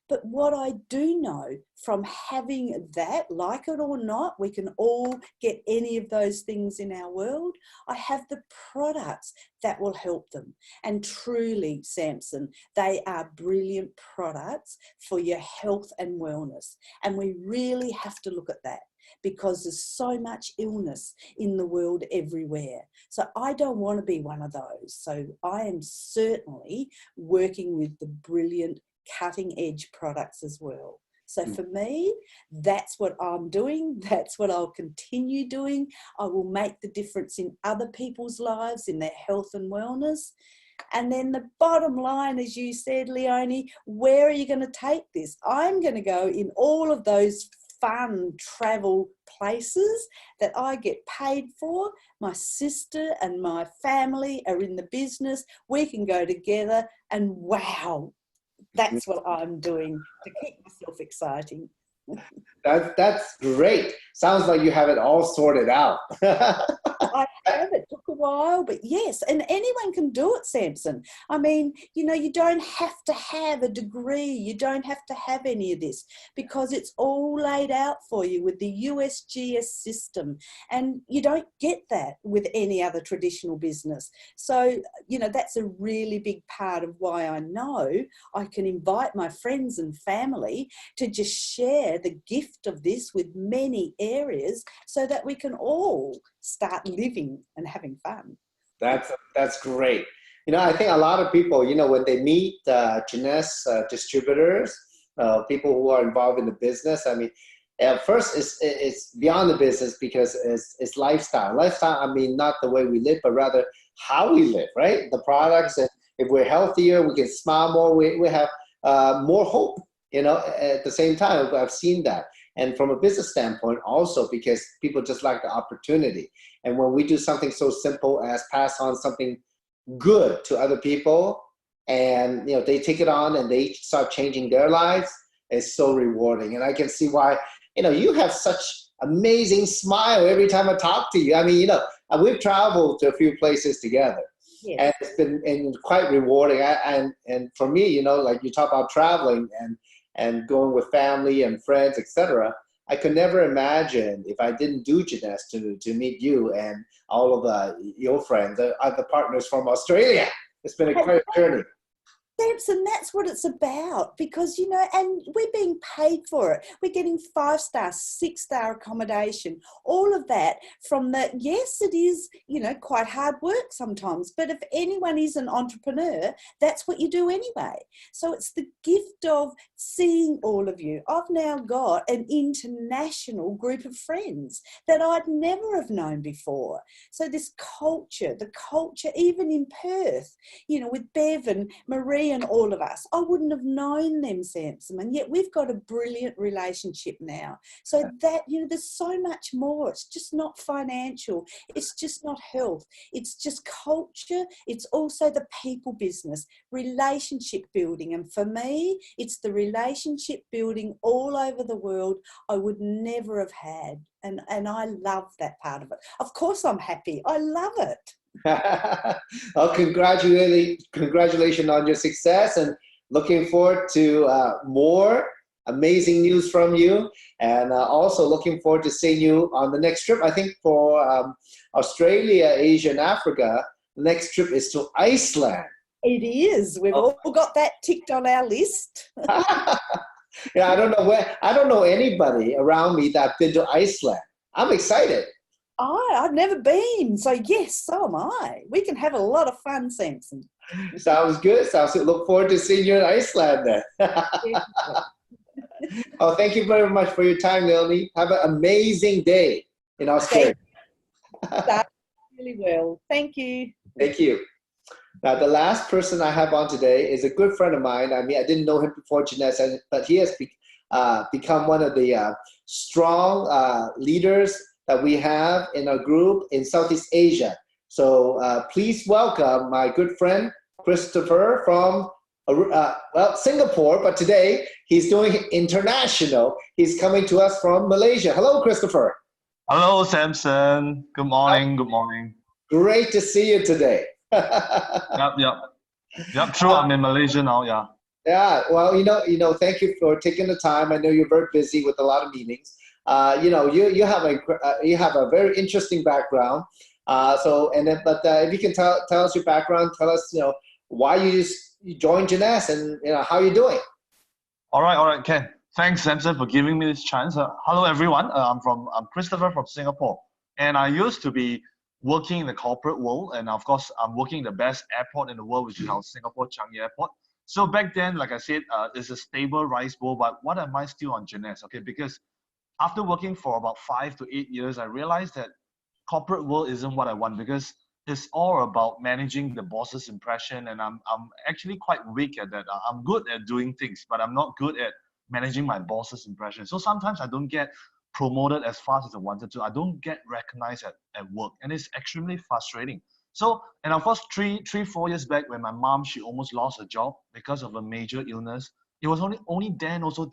But what I do know from having that, like it or not, we can all get any of those things in our world. I have the products that will help them. And truly, Samson, they are brilliant products for your health and wellness. And we really have to look at that, because there's so much illness in the world everywhere. So I don't want to be one of those. So I am certainly working with the brilliant cutting edge products as well. So for me, that's what I'm doing. That's what I'll continue doing. I will make the difference in other people's lives, in their health and wellness. And then the bottom line, as you said, Leonie, where are you going to take this? I'm going to go in all of those fun travel places that I get paid for. My sister and my family are in the business. We can go together, and wow, that's what I'm doing to keep myself exciting. That's great. Sounds like you have it all sorted out. I have. It took a while, but yes, and anyone can do it, Samson. I mean, you know, you don't have to have a degree. You don't have to have any of this, because it's all laid out for you with the USGS system, and you don't get that with any other traditional business. So, you know, that's a really big part of why I know I can invite my friends and family to just share the gift of this with many areas, so that we can all start living and having fun. That's great. You know, I think a lot of people, you know, when they meet Jeunesse distributors, people who are involved in the business, I mean, first it's beyond the business, because it's lifestyle. Lifestyle, I mean, not the way we live, but rather how we live, right? The products, and if we're healthier, we can smile more, we have more hope, you know, at the same time. I've seen that. And from a business standpoint also, because people just like the opportunity. And when we do something so simple as pass on something good to other people, and, you know, they take it on and they start changing their lives, it's so rewarding. And I can see why, you know, you have such amazing smile every time I talk to you. I mean, you know, we've traveled to a few places together. Yes. And it's been quite rewarding. And for me, you know, like you talk about traveling and going with family and friends, etc. I could never imagine if I didn't do Jeunesse to meet you and all of your friends, the partners from Australia. It's been quite a journey. Samson, that's what it's about, because, you know, and we're being paid for it. We're getting 5-star, 6-star accommodation, all of that from the, yes, it is, you know, quite hard work sometimes, but if anyone is an entrepreneur, that's what you do anyway. So it's the gift of seeing all of you. I've now got an international group of friends that I'd never have known before. So this culture, the culture, even in Perth, you know, with Bev and Marie and all of us, I wouldn't have known them, Samson, and yet we've got a brilliant relationship now. So that, you know, there's so much more. It's just not financial. It's just not health. It's just culture. It's also the people business, relationship building. And for me, it's the relationship building all over the world I would never have had. And I love that part of it. Of course I'm happy. I love it. Well, congratulations on your success, and looking forward to more amazing news from you, and also looking forward to seeing you on the next trip. I think for Australia, Asia, and Africa, the next trip is to Iceland. It is. We've all got that ticked on our list. Yeah, I don't know anybody around me that's been to Iceland. I'm excited. I've never been, so yes, so am I. We can have a lot of fun, Samson. Sounds good. Look forward to seeing you in Iceland then. Oh, thank you very much for your time, Leonie. Have an amazing day in Australia. That really well. Thank you. Thank you. Now, the last person I have on today is a good friend of mine. I mean, I didn't know him before Jeunesse, but he has become one of the strong leaders that we have in our group in Southeast Asia. So please welcome my good friend, Christopher from, Singapore, but today he's doing international. He's coming to us from Malaysia. Hello, Christopher. Hello, Samson. Good morning. Good morning. Great to see you today. Yep, true. I'm in Malaysia now, yeah. Yeah, well, thank you for taking the time. I know you're very busy with a lot of meetings. You have a very interesting background. If you can tell us your background, tell us, why you joined Jeunesse and how you're doing. All right, Ken. Thanks, Samson, for giving me this chance. Hello, everyone. I'm Christopher from Singapore, and I used to be working in the corporate world, and of course, I'm working in the best airport in the world, which is our Singapore Changi Airport. So back then, like I said, it's a stable rice bowl. But what am I still on Jeunesse? Okay, because after working for about 5 to 8 years, I realized that corporate world isn't what I want, because it's all about managing the boss's impression, and I'm actually quite weak at that. I'm good at doing things, but I'm not good at managing my boss's impression. So sometimes I don't get promoted as fast as I wanted to. I don't get recognized at work, and it's extremely frustrating. So, and of course, 4 years back, when my mom, she almost lost her job because of a major illness, it was only then also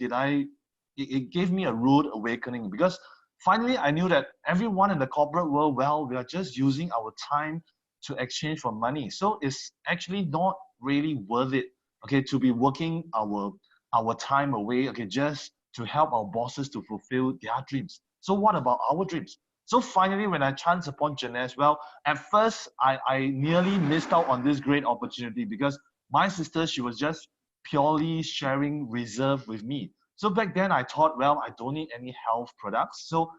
it gave me a rude awakening, because finally I knew that everyone in the corporate world, well, we are just using our time to exchange for money. So it's actually not really worth it, okay, to be working our time away, okay, just to help our bosses to fulfill their dreams. So what about our dreams? So finally, when I chanced upon Jeunesse, well, at first I nearly missed out on this great opportunity, because my sister, she was just purely sharing reserve with me. So back then I thought, well, I don't need any health products. So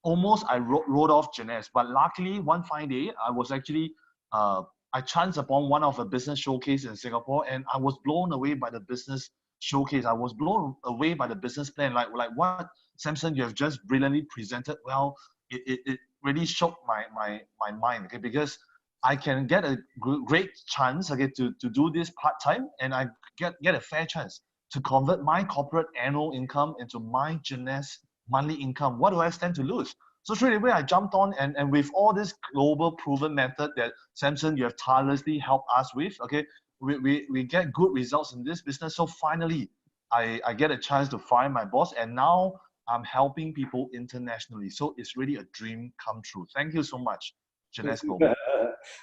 almost I wrote off Jeunesse. But luckily, one fine day, I was actually, I chanced upon one of the business showcase in Singapore, and I was blown away by the business showcase. I was blown away by the business plan. Like what, Samson, you have just brilliantly presented. Well, it really shook my mind, okay, because I can get a great chance, okay, to do this part-time, and I get a fair chance to convert my corporate annual income into my Jeunesse monthly income. What do I stand to lose? So straight away I jumped on, and with all this global proven method that Samson, you have tirelessly helped us with, okay, we get good results in this business. So finally I get a chance to fire my boss, and now I'm helping people internationally. So it's really a dream come true. Thank you so much, Jeunesse Global.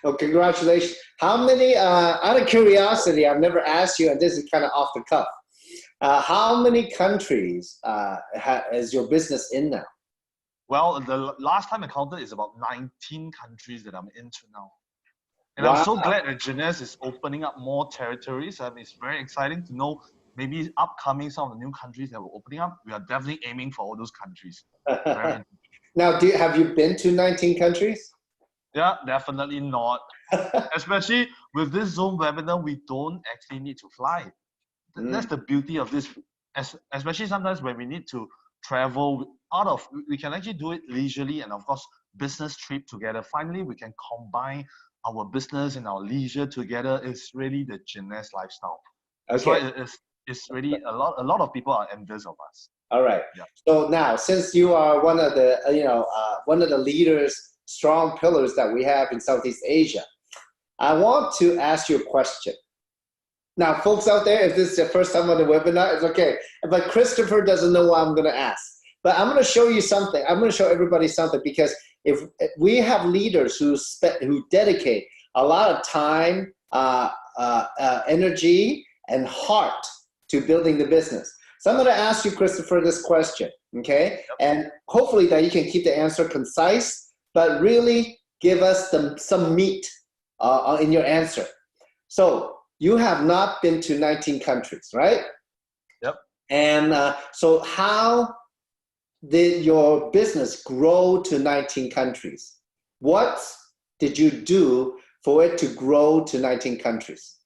Well, congratulations. How many, out of curiosity, I've never asked you, and this is kind of off the cuff, How many countries is your business in now? Well, the last time I counted is about 19 countries that I'm into now. And Wow. I'm so glad that Jeunesse is opening up more territories. It's very exciting to know maybe upcoming some of the new countries that we're opening up. We are definitely aiming for all those countries. Very Now, have you been to 19 countries? Yeah, definitely not. Especially with this Zoom webinar, we don't actually need to fly. That's the beauty of this. Especially sometimes when we need to travel we can actually do it leisurely and of course business trip together. Finally, we can combine our business and our leisure together. It's really the Jeunesse lifestyle. That's why it's really a lot of people are envious of us. All right. Yeah. So now, since you are one of the one of the leaders, strong pillars that we have in Southeast Asia, I want to ask you a question. Now, folks out there, if this is your first time on the webinar, it's okay. But Christopher doesn't know what I'm going to ask. But I'm going to show you something. I'm going to show everybody something, because if we have leaders who dedicate a lot of time, energy, and heart to building the business. So I'm going to ask you, Christopher, this question, okay? Yep. And hopefully that you can keep the answer concise, but really give us some meat in your answer. So you have not been to 19 countries, right? Yep. And so how did your business grow to 19 countries? What did you do for it to grow to 19 countries?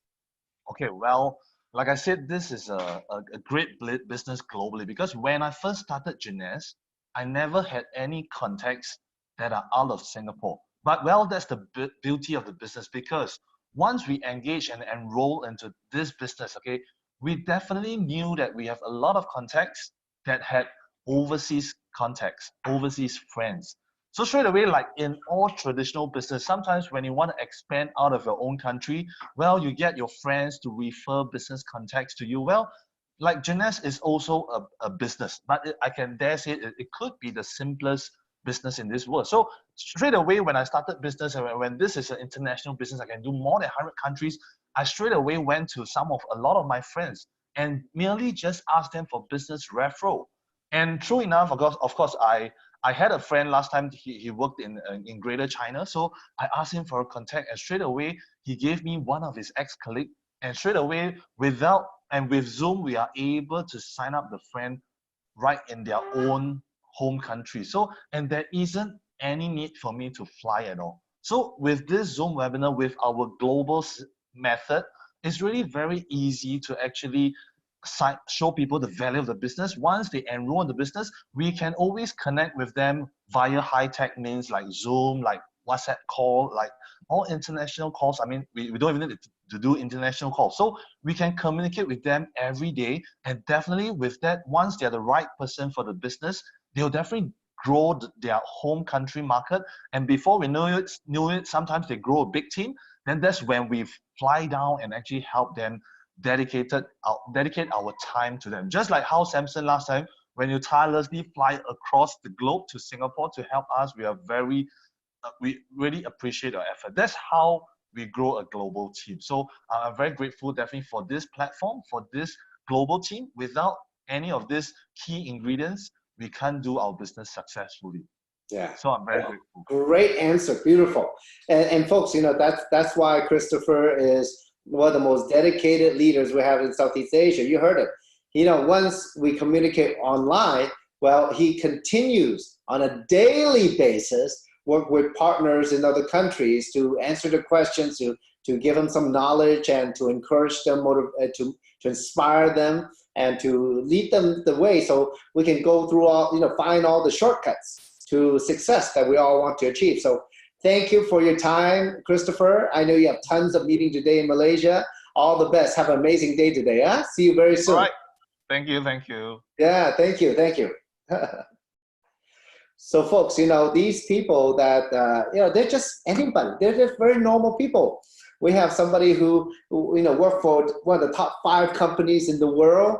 Okay, well, like I said, this is a great business globally, because when I first started Jeunesse, I never had any contacts that are out of Singapore. But well, that's the beauty of the business, because once we engage and enroll into this business, okay, we definitely knew that we have a lot of contacts that had overseas contacts, overseas friends. So straight away, like in all traditional business, sometimes when you want to expand out of your own country, well, you get your friends to refer business contacts to you. Well, like Jeunesse is also a business, but I can dare say it could be the simplest business in this world. So straight away, when I started business, and when this is an international business, I can do more than 100 countries, I straight away went to a lot of my friends and merely just asked them for business referral. And true enough, of course, I had a friend last time, he worked in Greater China. So I asked him for a contact, and straight away, he gave me one of his ex-colleagues. And straight away, with Zoom, we are able to sign up the friend right in their own home country. So, and there isn't any need for me to fly at all. So with this Zoom webinar, with our global method, it's really very easy to actually show people the value of the business. Once they enroll in the business, we can always connect with them via high-tech means like Zoom, like WhatsApp call, like all international calls. I mean, we don't even need to do international calls. So we can communicate with them every day. And definitely with that, once they're the right person for the business, they'll definitely grow their home country market. And before we know it, sometimes they grow a big team. Then that's when we fly down and actually help them dedicate our time to them. Just like how Samson last time, when you tirelessly fly across the globe to Singapore to help us, we really appreciate your effort. That's how we grow a global team. So I'm very grateful definitely for this platform, for this global team. Without any of these key ingredients, we can't do our business successfully. Yeah. So I'm very grateful. Great answer. Beautiful. And folks, that's why Christopher is one of the most dedicated leaders we have in Southeast Asia. You heard it. Once we communicate online, well, he continues on a daily basis, work with partners in other countries to answer the questions, to give them some knowledge and to encourage them, to inspire them and to lead them the way, so we can go through find all the shortcuts to success that we all want to achieve. So thank you for your time, Christopher. I know you have tons of meetings today in Malaysia. All the best. Have an amazing day today. Huh? See you very soon. All right. Thank you. Thank you. Yeah, thank you. Thank you. So folks, these people that, they're just anybody. They're just very normal people. We have somebody who worked for one of the top 5 companies in the world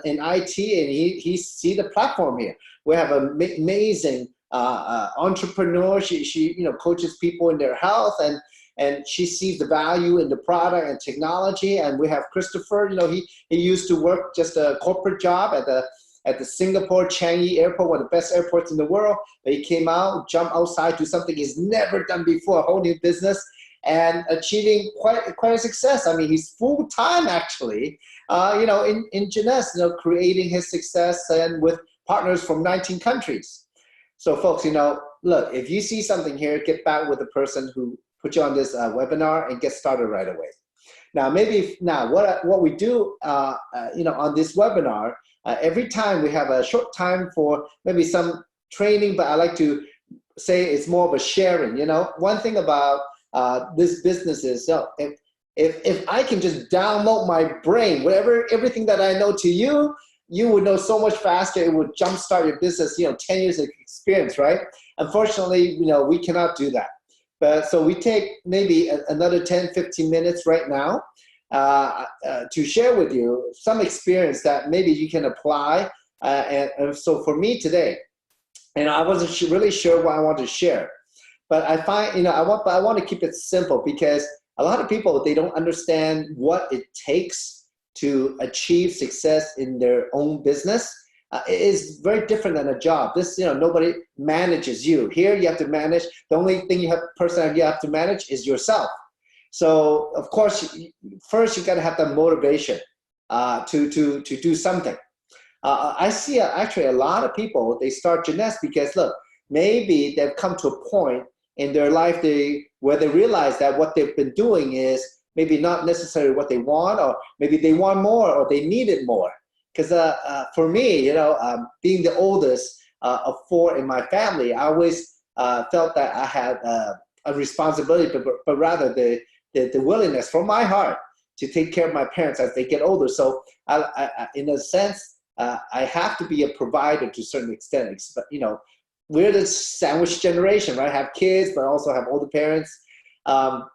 in IT, and he see the platform here. We have an amazing entrepreneur. She coaches people in their health, and she sees the value in the product and technology. And we have Christopher. He used to work just a corporate job at the Singapore Changi Airport, one of the best airports in the world. But he came out, jumped outside, do something he's never done before, a whole new business, and achieving quite a success. I mean, he's full time actually, in Jeunesse, creating his success and with partners from 19 countries. So folks, look, if you see something here, get back with the person who put you on this webinar and get started right away. Now, what we do, on this webinar, every time we have a short time for maybe some training, but I like to say it's more of a sharing. One thing about this business is, if I can just download my brain, everything that I know to you, you would know so much faster. It would jumpstart your business, 10 years of experience, right? Unfortunately, we cannot do that. But so we take maybe another 10, 15 minutes right now to share with you some experience that maybe you can apply. And so for me today, I wasn't really sure what I want to share, but I find, I want to keep it simple, because a lot of people, they don't understand what it takes to achieve success in their own business. It is very different than a job. This, nobody manages you. Here you have to manage. The only thing you have to manage is yourself. So of course, first you got to have the motivation to do something. I see actually a lot of people, they start Jeunesse because, look, maybe they've come to a point in their life where they realize that what they've been doing is maybe not necessarily what they want, or maybe they want more, or they need it more. Because for me, being the oldest of 4 in my family, I always felt that I had a responsibility, but rather the willingness from my heart to take care of my parents as they get older. So I in a sense, I have to be a provider to a certain extent. But we're the sandwich generation, right? Have kids, but also have older parents. But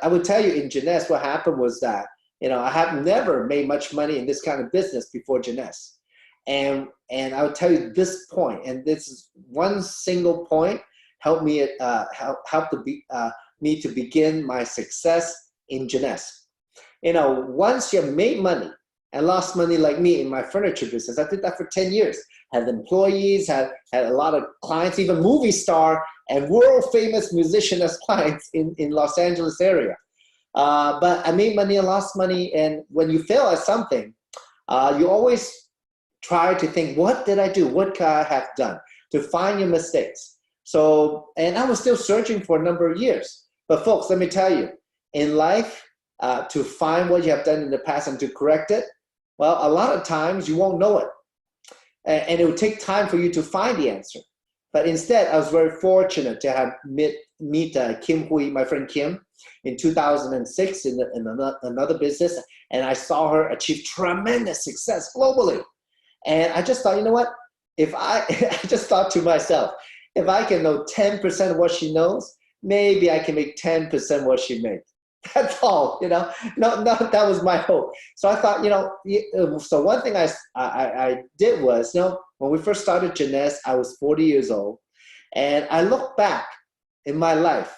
I would tell you, in Jeunesse, what happened was that, I have never made much money in this kind of business before Jeunesse. And I would tell you this point, and this is one single point, helped me me to begin my success in Jeunesse. Once you have made money and lost money like me in my furniture business, I did that for 10 years. Had employees, had a lot of clients, even movie star and world famous musician as clients in Los Angeles area. But I made money and lost money. And when you fail at something, you always try to think, what did I do? What could I have done? To find your mistakes. So, and I was still searching for a number of years. But folks, let me tell you, in life, to find what you have done in the past and to correct it, well, a lot of times you won't know it. And it would take time for you to find the answer. But instead, I was very fortunate to have meet Kim Hui, my friend Kim, in 2006 in another business. And I saw her achieve tremendous success globally. And I just thought, you know what? I just thought to myself, if I can know 10% of what she knows, maybe I can make 10% what she made. That's all, No, that was my hope. So I thought, so one thing I did was, when we first started Jeunesse, I was 40 years old. And I look back in my life,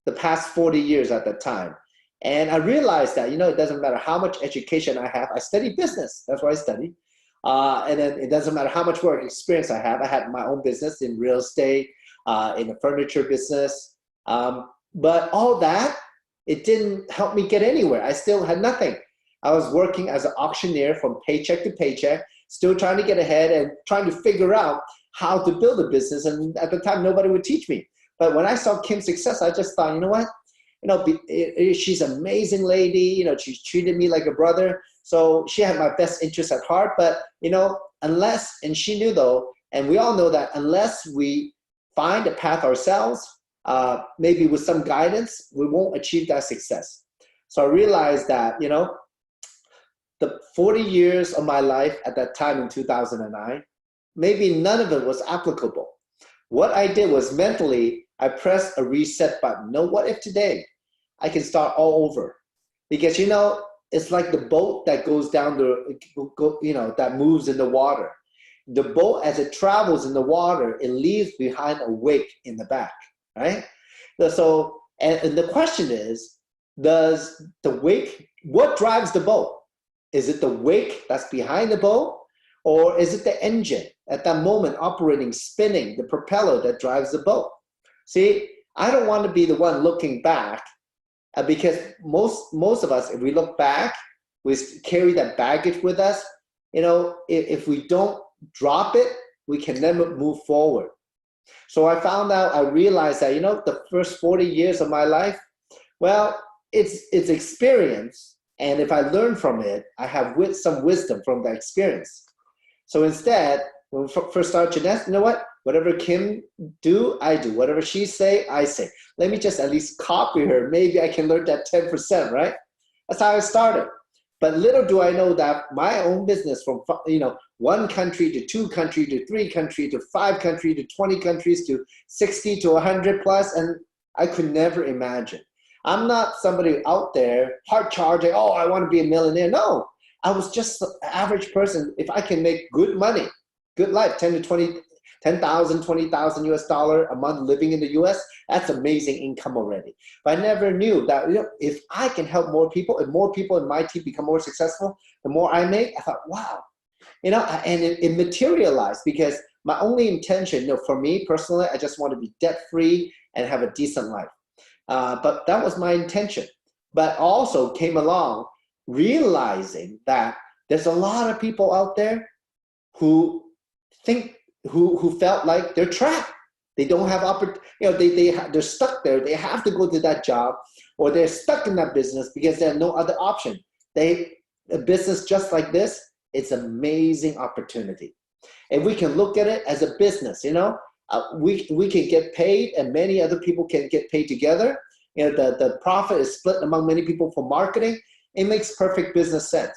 the past 40 years at that time. And I realized that, it doesn't matter how much education I have. I studied business. That's what I studied. And then it doesn't matter how much work experience I have. I had my own business in real estate, in the furniture business. But all that, it didn't help me get anywhere. I still had nothing. I was working as an auctioneer from paycheck to paycheck, still trying to get ahead and trying to figure out how to build a business. And at the time, nobody would teach me. But when I saw Kim's success, I just thought, you know what? She's an amazing lady. She treated me like a brother. So she had my best interest at heart. But, and she knew though, and we all know that unless we find a path ourselves, maybe with some guidance, we won't achieve that success. So I realized that, the 40 years of my life at that time in 2009, maybe none of it was applicable. What I did was mentally, I pressed a reset button. What if today I can start all over? Because, it's like the boat that goes down that moves in the water. the boat, as it travels in the water, it leaves behind a wake in the back, right? So, and the question is, does the wake, what drives the boat? Is it the wake that's behind the boat? Or is it the engine at that moment operating, spinning, the propeller that drives the boat? See, I don't want to be the one looking back, because most of us, if we look back, we carry that baggage with us. You know, if we don't drop it, we can never move forward. So I realized that, you know, the first 40 years of my life, well, it's experience. And if I learn from it, I have some wisdom from that experience. So instead, when we first started Jeanette, you know what? Whatever Kim do, I do. Whatever she say, I say. Let me just at least copy her. Maybe I can learn that 10%, right? That's how I started. But little do I know that my own business, from, you know, 1 country to 2 country to 3 country to 5 country to 20 countries to 60 to 100 plus, and I could never imagine. I'm not somebody out there hard charging, oh, I want to be a millionaire. No, I was just an average person. If I can make good money, good life, 10,000, 20,000 US dollar a month living in the US, that's amazing income already. But I never knew that, you know, if I can help more people, if more people in my team become more successful, the more I make, I thought, wow. You know, and it materialized, because my only intention, you know, for me personally, I just want to be debt-free and have a decent life. But that was my intention. But also came along realizing that there's a lot of people out there who think, who felt like they're trapped. They don't have opportunity, you know, they're stuck there. They have to go to that job, or they're stuck in that business because they have no other option. A business just like this, it's an amazing opportunity. And we can look at it as a business, you know. We can get paid, and many other people can get paid together. You know, the profit is split among many people for marketing. It makes perfect business sense.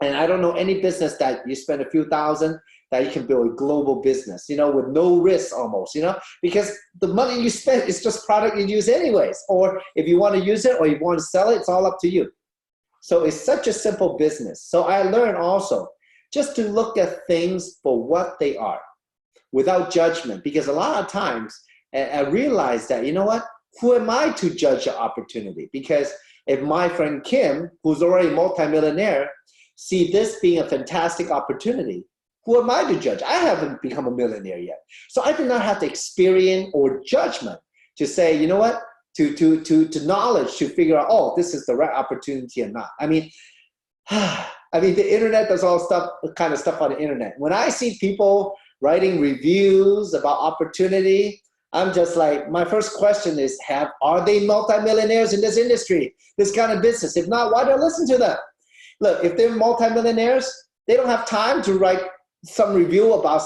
And I don't know any business that you spend a few thousand that you can build a global business, you know, with no risk almost, you know, because the money you spend is just product you use anyways. Or if you want to use it or you want to sell it, it's all up to you. So it's such a simple business. So I learned also just to look at things for what they are without judgment, because a lot of times I realized that, you know what, who am I to judge the opportunity? Because if my friend Kim, who's already a multimillionaire, see this being a fantastic opportunity, who am I to judge? I haven't become a millionaire yet. So I do not have the experience or judgment to say, you know what, to knowledge to figure out, oh, this is the right opportunity or not. I mean, the internet does all kind of stuff on the internet. When I see people writing reviews about opportunity, I'm just like, my first question is, are they multimillionaires in this industry, this kind of business? If not, why do I listen to them? Look, if they're multimillionaires, they don't have time to write some review about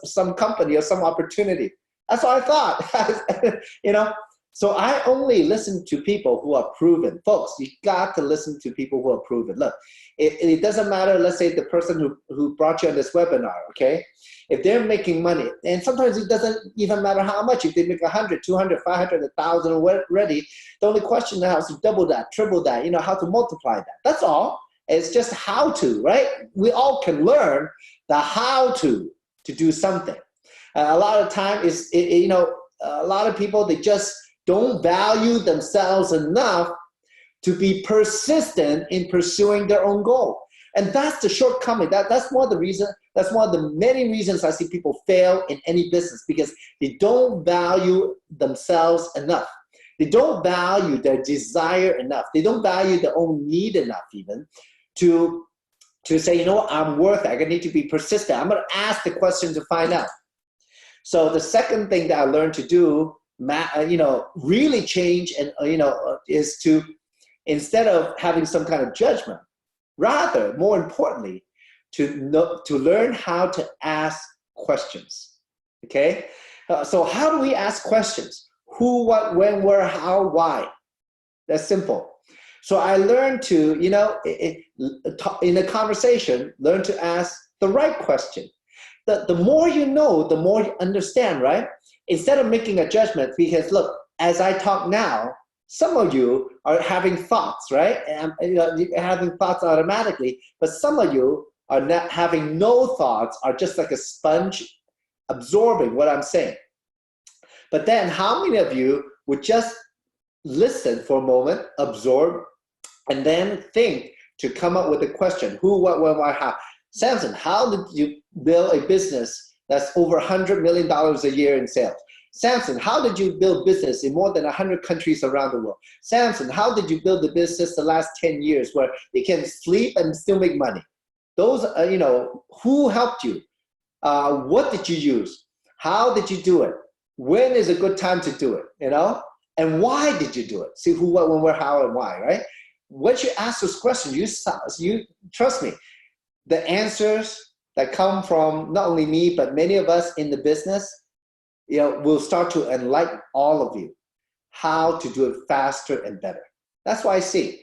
some company or some opportunity. That's what I thought, you know? So I only listen to people who are proven. Folks, you got to listen to people who are proven. Look, it doesn't matter, let's say the person who brought you on this webinar, okay? If they're making money, and sometimes it doesn't even matter how much, if they make 100, 200, 500, 1,000 already, the only question now is to double that, triple that, you know, how to multiply that. That's all. It's just how to, right? We all can learn the how to do something. A lot of time is, you know, a lot of people, they just don't value themselves enough to be persistent in pursuing their own goal. And that's the shortcoming. That's one of the reasons, that's one of the many reasons I see people fail in any business, because they don't value themselves enough. They don't value their desire enough. They don't value their own need enough even to say, you know what, I'm worth it. I need to be persistent. I'm going to ask the question to find out. So the second thing that I learned to do, you know, really change and, you know, is to, instead of having some kind of judgment, rather, more importantly, to learn how to ask questions, okay? So how do we ask questions? Who, what, when, where, how, why? That's simple. So I learned to, you know, in a conversation, learn to ask the right question. The more you know, the more you understand, right? Instead of making a judgment, because look, as I talk now, some of you are having thoughts, right? And you know, you're having thoughts automatically, but some of you are not having no thoughts, are just like a sponge absorbing what I'm saying. But then how many of you would just listen for a moment, absorb, and then think to come up with a question? Who, what, when, why, how? Samson, how did you build a business that's over $100 million a year in sales? Samson, how did you build business in more than 100 countries around the world? Samson, how did you build the business the last 10 years where you can sleep and still make money? Those, who helped you? What did you use? How did you do it? When is a good time to do it, And why did you do it? See who, what, when, where, how, and why, right? Once you ask those questions, you trust me, the answers that come from not only me, but many of us in the business, will start to enlighten all of you how to do it faster and better. That's why I see,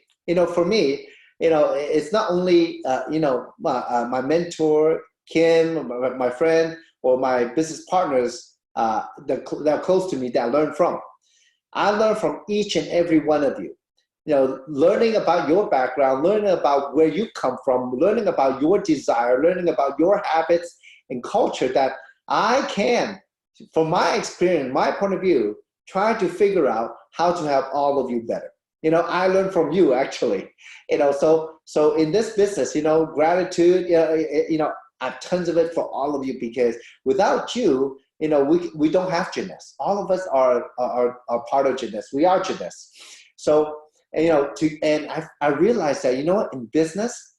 for me, it's not only, my mentor, Kim, my friend, or my business partners that are close to me that I learn from. I learn from each and every one of you. Learning about your background, learning about where you come from, learning about your desire, learning about your habits and culture that I can, from my experience, my point of view, try to figure out how to help all of you better. I learned from you actually. So in this business, gratitude, I have tons of it for all of you, because without you, we don't have gymnasts. All of us are part of gymnasts. We are gymnasts. So, I realized that, in business,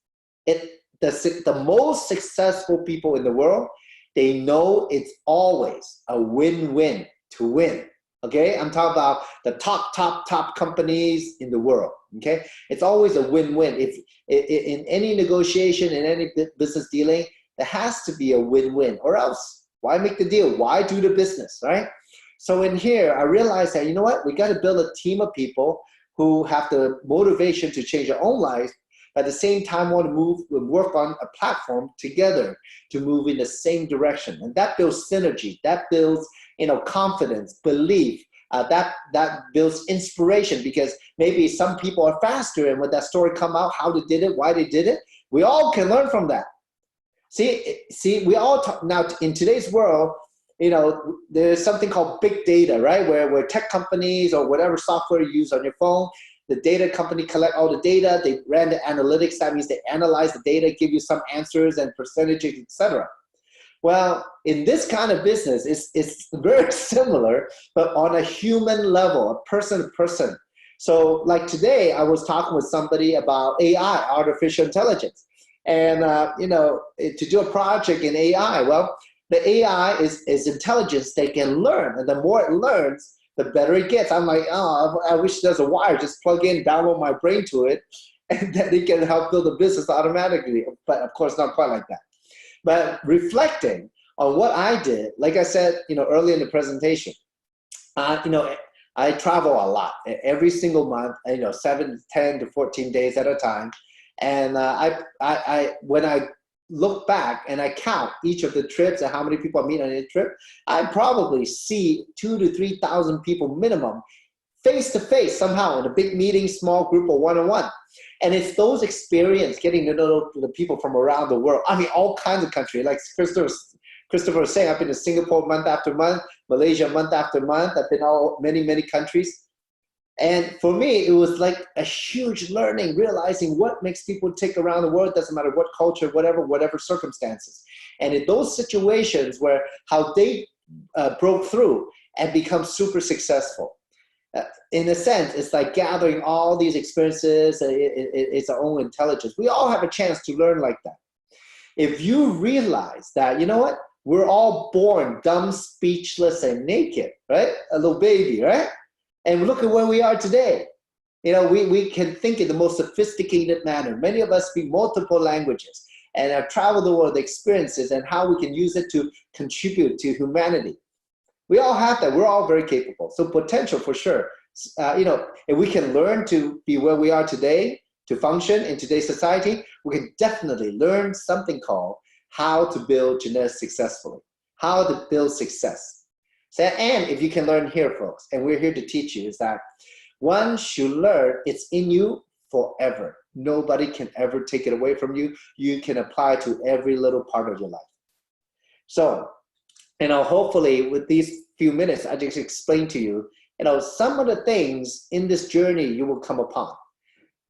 the most successful people in the world, they know it's always a win-win to win. Okay, I'm talking about the top companies in the world. Okay, it's always a win-win. If in any negotiation, in any business dealing, there has to be a win-win, or else why make the deal? Why do the business, right? So in here, I realized that, we got to build a team of people who have the motivation to change their own lives, but at the same time want to work on a platform together to move in the same direction. And that builds synergy, that builds, confidence, belief, that builds inspiration, because maybe some people are faster, and when that story come out, how they did it, why they did it, we all can learn from that. See, we all talk now in today's world. There's something called big data, right? Where tech companies or whatever software you use on your phone, the data company collect all the data. They ran the analytics. That means they analyze the data, give you some answers and percentages, etc. Well, in this kind of business, it's very similar, but on a human level, a person to person. So, like today, I was talking with somebody about AI, artificial intelligence. And, to do a project in AI, well, the AI is intelligence. They can learn. And the more it learns, the better it gets. I'm like, oh, I wish there's a wire. Just plug in, download my brain to it, and then it can help build a business automatically. But, of course, not quite like that. But reflecting on what I did, like I said, earlier in the presentation, I travel a lot. Every single month, 7 to 10 to 14 days at a time. And when I look back and I count each of the trips and how many people I meet on a trip, I probably see 2,000 to 3,000 people minimum, face to face somehow in a big meeting, small group, or one-on-one. And it's those experiences, getting to know the people from around the world. I mean, all kinds of countries. Like Christopher was saying, I've been to Singapore month after month, Malaysia month after month. I've been many countries. And for me, it was like a huge learning, realizing what makes people tick around the world, doesn't matter what culture, whatever circumstances. And in those situations where how they broke through and become super successful. In a sense, it's like gathering all these experiences. It's our own intelligence. We all have a chance to learn like that. If you realize that, we're all born dumb, speechless, and naked, right? A little baby, right? And look at where we are today. We can think in the most sophisticated manner. Many of us speak multiple languages and have traveled the world, experiences, and how we can use it to contribute to humanity. We all have that. We're all very capable. So potential for sure. If we can learn to be where we are today, to function in today's society, we can definitely learn something called how to build genetics successfully, how to build success. So, and if you can learn here, folks, and we're here to teach you, is that once you learn, it's in you forever. Nobody can ever take it away from you. You can apply to every little part of your life. So, hopefully with these few minutes, I just explained to you, some of the things in this journey you will come upon.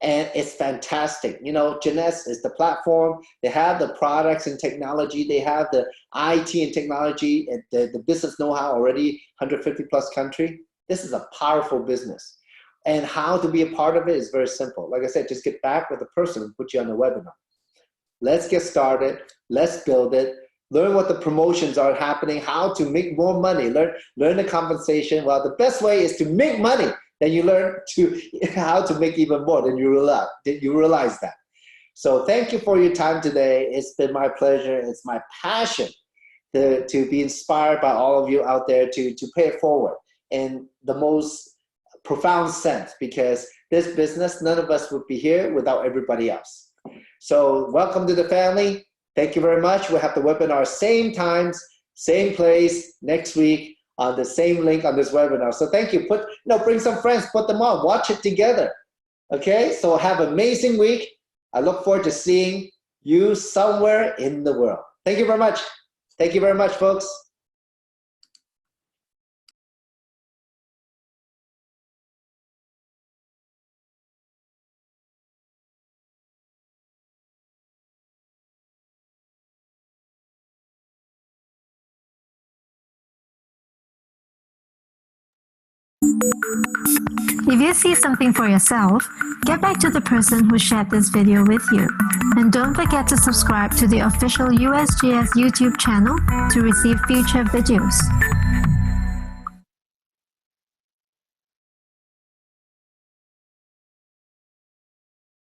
And it's fantastic. Jeunesse is the platform. They have the products and technology. They have the IT and technology and the business know-how already, 150 plus country. This is a powerful business. And how to be a part of it is very simple. Like I said, just get back with the person who put you on the webinar. Let's get started. Let's build it. Learn what the promotions are happening, how to make more money. Learn the compensation. Well, the best way is to make money. Then you learn how to make even more. Then you realize that. So thank you for your time today. It's been my pleasure. It's my passion to be inspired by all of you out there to pay it forward in the most profound sense, because this business, none of us would be here without everybody else. So welcome to the family. Thank you very much. We'll have the webinar same times, same place next week on the same link on this webinar. So thank you. Bring some friends, put them on, watch it together. Okay, so have an amazing week. I look forward to seeing you somewhere in the world. Thank you very much. Thank you very much, folks. If you see something for yourself, get back to the person who shared this video with you. And don't forget to subscribe to the official USGS YouTube channel to receive future videos.